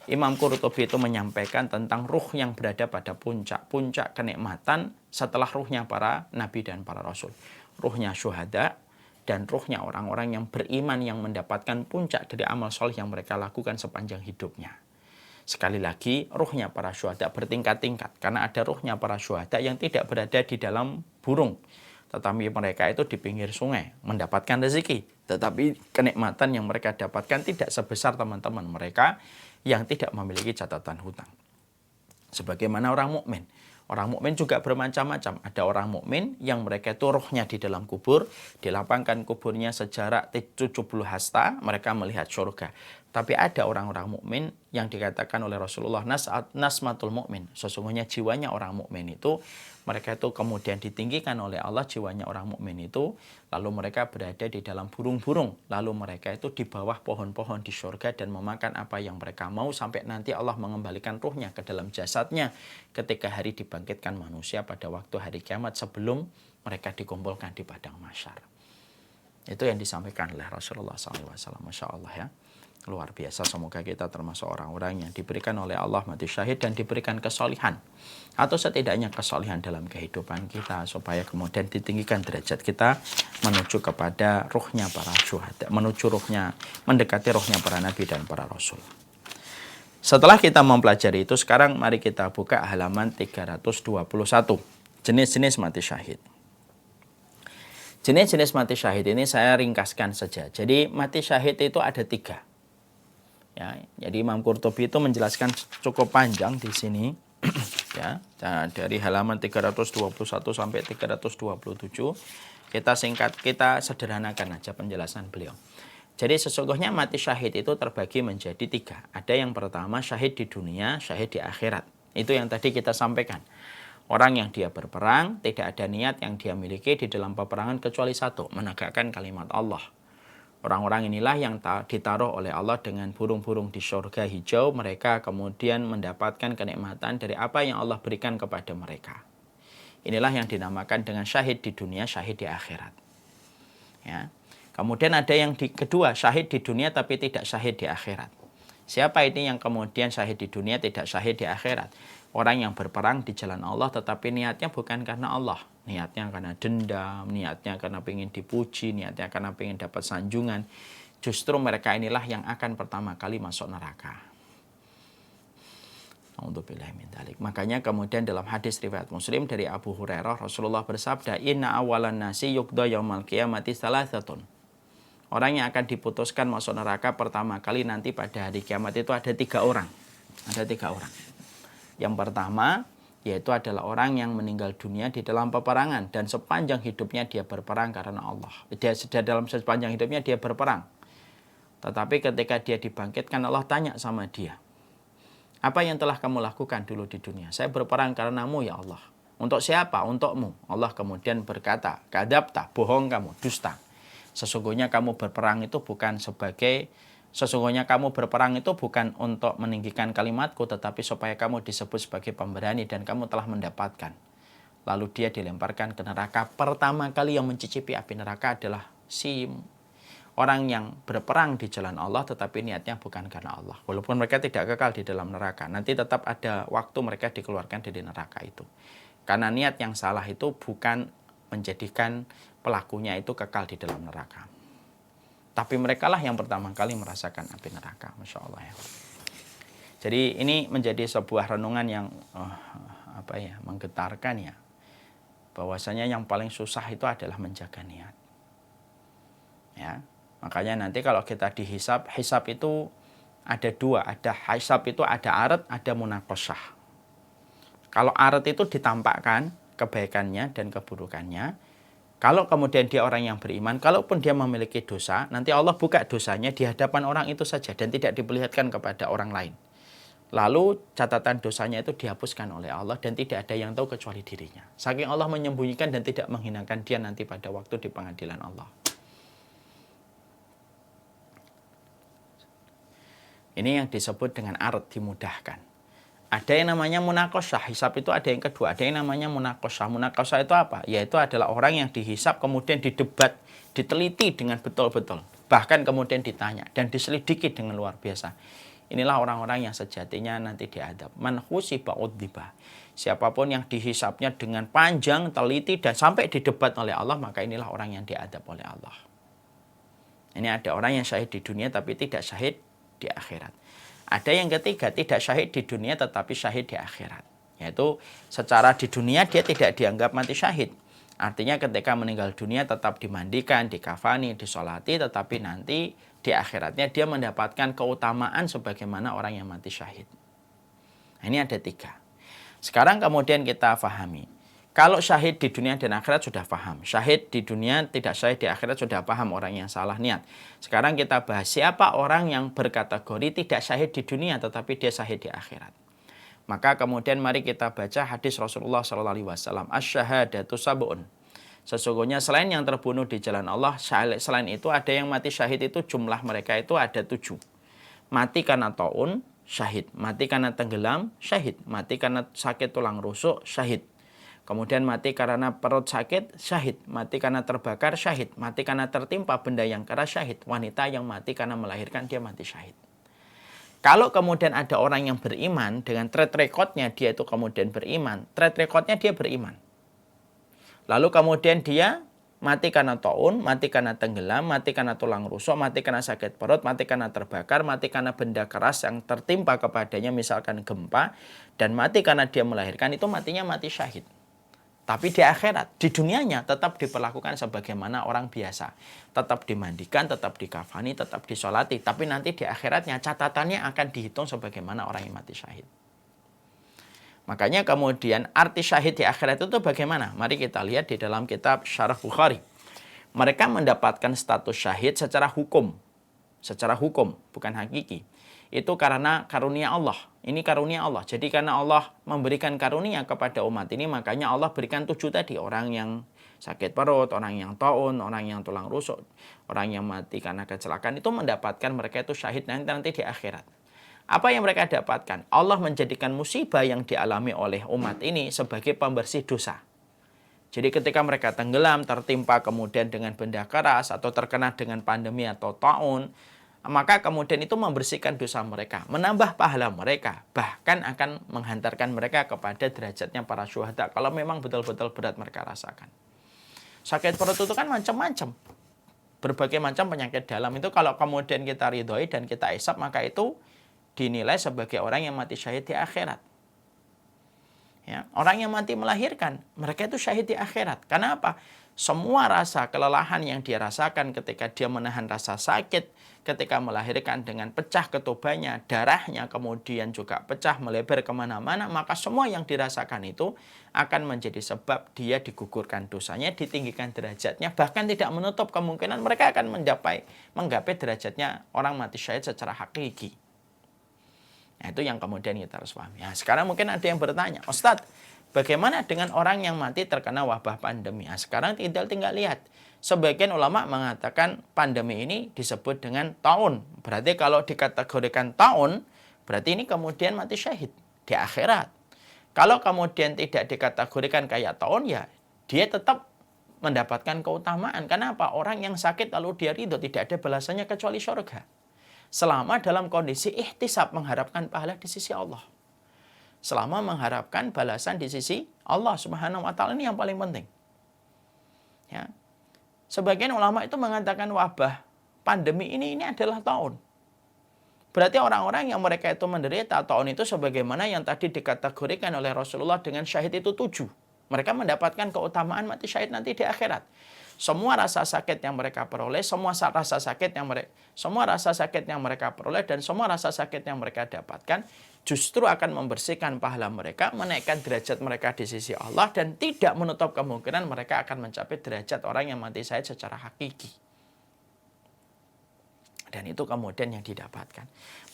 Speaker 3: Imam Qurtubi itu menyampaikan tentang ruh yang berada pada puncak kenikmatan setelah ruhnya para nabi dan para rasul. Ruhnya syuhada dan ruhnya orang-orang yang beriman yang mendapatkan puncak dari amal soleh yang mereka lakukan sepanjang hidupnya. Sekali lagi, ruhnya para syuhada bertingkat-tingkat. Karena ada ruhnya para syuhada yang tidak berada di dalam burung. Tetapi mereka itu di pinggir sungai, mendapatkan rezeki. Tetapi kenikmatan yang mereka dapatkan tidak sebesar teman-teman mereka yang tidak memiliki catatan hutang. Sebagaimana orang mukmin. Orang mukmin juga bermacam-macam. Ada orang mukmin yang mereka itu ruhnya di dalam kubur, dilapangkan kuburnya sejarak 70 hasta, mereka melihat surga. Tapi ada orang-orang mukmin yang dikatakan oleh Rasulullah nasmatul mukmin. Sesungguhnya jiwanya orang mukmin itu, mereka itu kemudian ditinggikan oleh Allah jiwanya orang mukmin itu, lalu mereka berada di dalam burung-burung, lalu mereka itu di bawah pohon-pohon di surga dan memakan apa yang mereka mau sampai nanti Allah mengembalikan ruhnya ke dalam jasadnya ketika hari dibangkitkan manusia pada waktu hari kiamat sebelum mereka dikumpulkan di padang mahsyar. Itu yang disampaikan oleh Rasulullah SAW. Masya Allah ya. Luar biasa, semoga kita termasuk orang-orang yang diberikan oleh Allah mati syahid dan diberikan kesolihan atau setidaknya kesolihan dalam kehidupan kita supaya kemudian ditinggikan derajat kita menuju kepada ruhnya para syuhada, mendekati ruhnya para nabi dan para rasul. Setelah kita mempelajari itu, sekarang mari kita buka halaman 321, jenis-jenis mati syahid. Jenis-jenis mati syahid ini saya ringkaskan saja. Jadi mati syahid itu ada 3. Ya, jadi Imam Qurtubi itu menjelaskan cukup panjang di sini ya, dari halaman 321 sampai 327. Kita sederhanakan aja penjelasan beliau. Jadi sesungguhnya mati syahid itu terbagi menjadi 3. Ada yang pertama syahid di dunia, syahid di akhirat. Itu yang tadi kita sampaikan. Orang yang dia berperang, tidak ada niat yang dia miliki di dalam peperangan kecuali satu, menegakkan kalimat Allah. Orang-orang inilah yang ditaruh oleh Allah dengan burung-burung di surga hijau. Mereka kemudian mendapatkan kenikmatan dari apa yang Allah berikan kepada mereka. Inilah yang dinamakan dengan syahid di dunia, syahid di akhirat. Ya. Kemudian ada yang kedua, syahid di dunia tapi tidak syahid di akhirat. Siapa ini yang kemudian syahid di dunia tidak syahid di akhirat? Orang yang berperang di jalan Allah tetapi niatnya bukan karena Allah. Niatnya karena dendam, niatnya karena ingin dipuji, niatnya karena ingin dapat sanjungan. Justru mereka inilah yang akan pertama kali masuk neraka. Makanya kemudian dalam hadis riwayat Muslim dari Abu Hurairah, Rasulullah bersabda, "Inna awalan nasi yuqda yaumal qiyamati salasatun." Orang yang akan diputuskan masuk neraka pertama kali nanti pada hari kiamat itu ada 3 orang. Ada 3 orang. Yang pertama, yaitu adalah orang yang meninggal dunia di dalam peperangan dan sepanjang hidupnya dia berperang karena Allah. Dalam sepanjang hidupnya dia berperang. Tetapi ketika dia dibangkitkan, Allah tanya sama dia, "Apa yang telah kamu lakukan dulu di dunia?" "Saya berperang karenamu ya Allah." "Untuk siapa?" "Untukmu." Allah kemudian berkata, "Kadzabta, bohong kamu, dusta. Sesungguhnya kamu berperang itu bukan untuk meninggikan kalimatku, tetapi supaya kamu disebut sebagai pemberani dan kamu telah mendapatkan." Lalu dia dilemparkan ke neraka. Pertama kali yang mencicipi api neraka adalah si orang yang berperang di jalan Allah tetapi niatnya bukan karena Allah. Walaupun mereka tidak kekal di dalam neraka, nanti tetap ada waktu mereka dikeluarkan dari neraka itu. Karena niat yang salah itu bukan menjadikan pelakunya itu kekal di dalam neraka. Tapi mereka lah yang pertama kali merasakan api neraka. Masya Allah ya. Jadi ini menjadi sebuah renungan yang menggetarkan ya. Bahwasanya yang paling susah itu adalah menjaga niat. Ya. Makanya nanti kalau kita dihisab, hisab itu ada 2. Ada hisab itu ada arat, ada munaqasyah. Kalau arat itu ditampakkan kebaikannya dan keburukannya. Kalau kemudian dia orang yang beriman, kalaupun dia memiliki dosa, nanti Allah buka dosanya di hadapan orang itu saja dan tidak diperlihatkan kepada orang lain. Lalu catatan dosanya itu dihapuskan oleh Allah dan tidak ada yang tahu kecuali dirinya. Saking Allah menyembunyikan dan tidak menghinakan dia nanti pada waktu di pengadilan Allah. Ini yang disebut dengan arat, dimudahkan. Ada yang namanya munaqasyah, hisab itu ada yang kedua, ada yang namanya munaqasyah. Munaqasyah itu apa? Yaitu adalah orang yang dihisab kemudian didebat, diteliti dengan betul-betul. Bahkan kemudian ditanya dan diselidiki dengan luar biasa. Inilah orang-orang yang sejatinya nanti diadab. Man husiba udziba. Siapapun yang dihisabnya dengan panjang, teliti dan sampai didebat oleh Allah, maka inilah orang yang diadab oleh Allah. Ini ada orang yang syahid di dunia tapi tidak syahid di akhirat. Ada yang ketiga, tidak syahid di dunia tetapi syahid di akhirat. Yaitu secara di dunia dia tidak dianggap mati syahid. Artinya ketika meninggal dunia tetap dimandikan, dikafani, disolati, tetapi nanti di akhiratnya dia mendapatkan keutamaan sebagaimana orang yang mati syahid. Ini ada 3. Sekarang kemudian kita fahami. Kalau syahid di dunia dan akhirat sudah paham. Syahid di dunia, tidak syahid di akhirat sudah paham orang yang salah niat. Sekarang kita bahas siapa orang yang berkategori tidak syahid di dunia tetapi dia syahid di akhirat. Maka kemudian mari kita baca hadis Rasulullah SAW. Asyhadatu sab'un. Sesungguhnya selain yang terbunuh di jalan Allah, selain itu ada yang mati syahid itu jumlah mereka itu ada 7. Mati karena taun, syahid. Mati karena tenggelam, syahid. Mati karena sakit tulang rusuk, syahid. Kemudian mati karena perut sakit, syahid. Mati karena terbakar, syahid. Mati karena tertimpa benda yang keras, syahid. Wanita yang mati karena melahirkan, dia mati syahid. Kalau kemudian ada orang yang beriman, dengan track recordnya dia itu kemudian beriman, track recordnya dia beriman. Lalu kemudian dia mati karena taun, mati karena tenggelam, mati karena tulang rusuk, mati karena sakit perut, mati karena terbakar, mati karena benda keras yang tertimpa kepadanya, misalkan gempa, dan mati karena dia melahirkan, itu matinya mati syahid. Tapi di akhirat, di dunianya tetap diperlakukan sebagaimana orang biasa. Tetap dimandikan, tetap dikafani, tetap disolati. Tapi nanti di akhiratnya catatannya akan dihitung sebagaimana orang yang mati syahid. Makanya kemudian arti syahid di akhirat itu bagaimana? Mari kita lihat di dalam kitab Syarah Bukhari. Mereka mendapatkan status syahid secara hukum. Secara hukum, bukan hakiki. Itu karena karunia Allah. Ini karunia Allah. Jadi karena Allah memberikan karunia kepada umat ini, makanya Allah berikan 7 tadi. Orang yang sakit perut, orang yang taun, orang yang tulang rusuk, orang yang mati karena kecelakaan, itu mendapatkan mereka itu syahid nanti di akhirat. Apa yang mereka dapatkan? Allah menjadikan musibah yang dialami oleh umat ini sebagai pembersih dosa. Jadi ketika mereka tenggelam, tertimpa kemudian dengan benda keras, atau terkena dengan pandemi atau taun, maka kemudian itu membersihkan dosa mereka, menambah pahala mereka, bahkan akan menghantarkan mereka kepada derajatnya para syuhada kalau memang betul-betul berat mereka rasakan. Sakit perut itu kan macam-macam, berbagai macam penyakit dalam itu kalau kemudian kita ridhoi dan kita isap, maka itu dinilai sebagai orang yang mati syahid di akhirat. Ya, orang yang mati melahirkan, mereka itu syahid di akhirat. Karena apa? Semua rasa kelelahan yang dia rasakan ketika dia menahan rasa sakit, ketika melahirkan dengan pecah ketubannya, darahnya kemudian juga pecah melebar kemana-mana, maka semua yang dirasakan itu akan menjadi sebab dia digugurkan dosanya, ditinggikan derajatnya, bahkan tidak menutup kemungkinan mereka akan menggapai derajatnya orang mati syahid secara hakiki. Nah, itu yang kemudian kita harus pahami. Nah, sekarang mungkin ada yang bertanya, Ustadz, bagaimana dengan orang yang mati terkena wabah pandemi? Nah, sekarang tinggal lihat. Sebagian ulama mengatakan pandemi ini disebut dengan taun. Berarti kalau dikategorikan taun, berarti ini kemudian mati syahid di akhirat. Kalau kemudian tidak dikategorikan kayak taun, ya dia tetap mendapatkan keutamaan. Kenapa? Orang yang sakit lalu dia ridho, tidak ada balasannya kecuali surga. Selama dalam kondisi ihtisab, mengharapkan pahala di sisi Allah. Selama mengharapkan balasan di sisi Allah Subhanahu wa Ta'ala, ini yang paling penting. Ya. Sebagian ulama itu mengatakan wabah pandemi ini adalah taun. Berarti orang-orang yang mereka itu menderita taun itu sebagaimana yang tadi dikategorikan oleh Rasulullah dengan syahid itu 7. Mereka mendapatkan keutamaan mati syahid nanti di akhirat. Semua rasa sakit yang mereka peroleh, semua rasa sakit yang mereka peroleh dan semua rasa sakit yang mereka dapatkan justru akan membersihkan pahala mereka, menaikkan derajat mereka di sisi Allah, dan tidak menutup kemungkinan mereka akan mencapai derajat orang yang mati syahid secara hakiki. Dan itu kemudian yang didapatkan.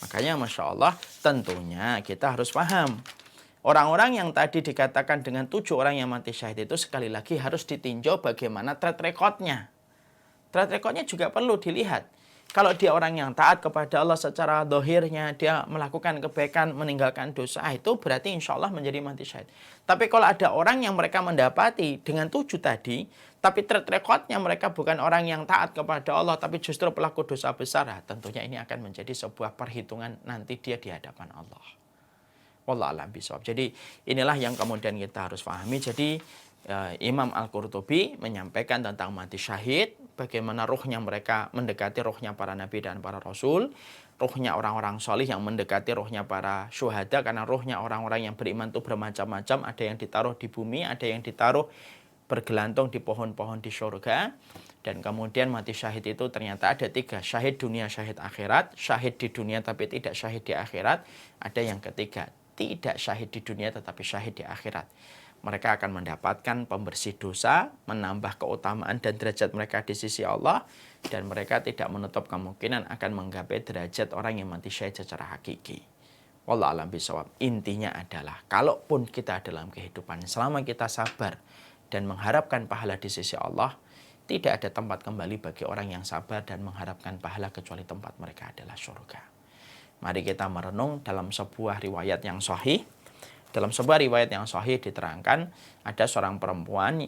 Speaker 3: Makanya Masya Allah, tentunya kita harus paham. Orang-orang yang tadi dikatakan dengan 7 orang yang mati syahid itu sekali lagi harus ditinjau bagaimana track recordnya. Track recordnya juga perlu dilihat. Kalau dia orang yang taat kepada Allah secara dohirnya, dia melakukan kebaikan, meninggalkan dosa, itu berarti insya Allah menjadi mati syahid. Tapi kalau ada orang yang mereka mendapati dengan 7 tadi, tapi track recordnya mereka bukan orang yang taat kepada Allah, tapi justru pelaku dosa besar, tentunya ini akan menjadi sebuah perhitungan nanti dia di hadapan Allah. Wallahu a'lam bishawab. Jadi inilah yang kemudian kita harus pahami. Jadi Imam Al-Qurtubi menyampaikan tentang mati syahid, bagaimana ruhnya mereka mendekati ruhnya para nabi dan para rasul, ruhnya orang-orang solih yang mendekati ruhnya para syuhada, karena ruhnya orang-orang yang beriman itu bermacam-macam, ada yang ditaruh di bumi, ada yang ditaruh bergelantung di pohon-pohon di surga. Dan kemudian mati syahid itu ternyata ada 3, syahid dunia, syahid akhirat, syahid di dunia tapi tidak syahid di akhirat, ada yang ketiga, tidak syahid di dunia tetapi syahid di akhirat. mereka akan mendapatkan pembersih dosa, menambah keutamaan dan derajat mereka di sisi Allah, dan mereka tidak menutup kemungkinan akan menggapai derajat orang yang mati syahid secara hakiki. Wallahu a'lam bishawab. Intinya adalah, kalaupun kita dalam kehidupan, selama kita sabar dan mengharapkan pahala di sisi Allah, tidak ada tempat kembali bagi orang yang sabar dan mengharapkan pahala kecuali tempat mereka adalah surga. Mari kita merenung dalam sebuah riwayat yang sahih. Dalam sebuah riwayat yang sahih diterangkan, ada seorang perempuan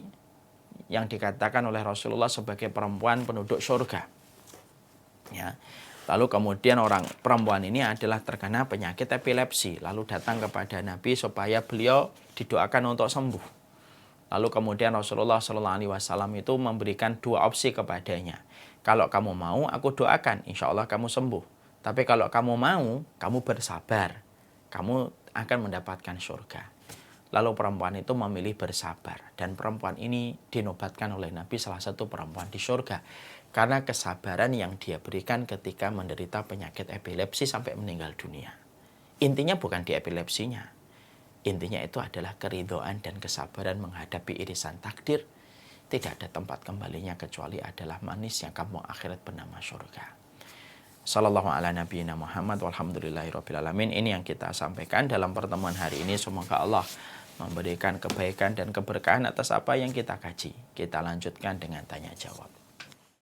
Speaker 3: yang dikatakan oleh Rasulullah sebagai perempuan penduduk surga. Ya. Lalu kemudian perempuan ini adalah terkena penyakit epilepsi. Lalu datang kepada Nabi supaya beliau didoakan untuk sembuh. Lalu kemudian Rasulullah SAW itu memberikan 2 opsi kepadanya. Kalau kamu mau, aku doakan, insya Allah kamu sembuh. Tapi kalau kamu mau, kamu bersabar, kamu akan mendapatkan surga. Lalu perempuan itu memilih bersabar. Dan perempuan ini dinobatkan oleh Nabi salah satu perempuan di surga. Karena kesabaran yang dia berikan ketika menderita penyakit epilepsi sampai meninggal dunia. Intinya bukan di epilepsinya. Intinya itu adalah keridhaan dan kesabaran menghadapi irisan takdir. Tidak ada tempat kembalinya kecuali adalah manis yang kampung akhirat bernama surga. Sallallahu ala nabiyina Muhammad walhamdulillahirabbil alamin. Ini yang kita sampaikan dalam pertemuan hari ini. Semoga Allah memberikan kebaikan dan keberkahan atas apa yang kita kaji. Kita lanjutkan dengan tanya jawab.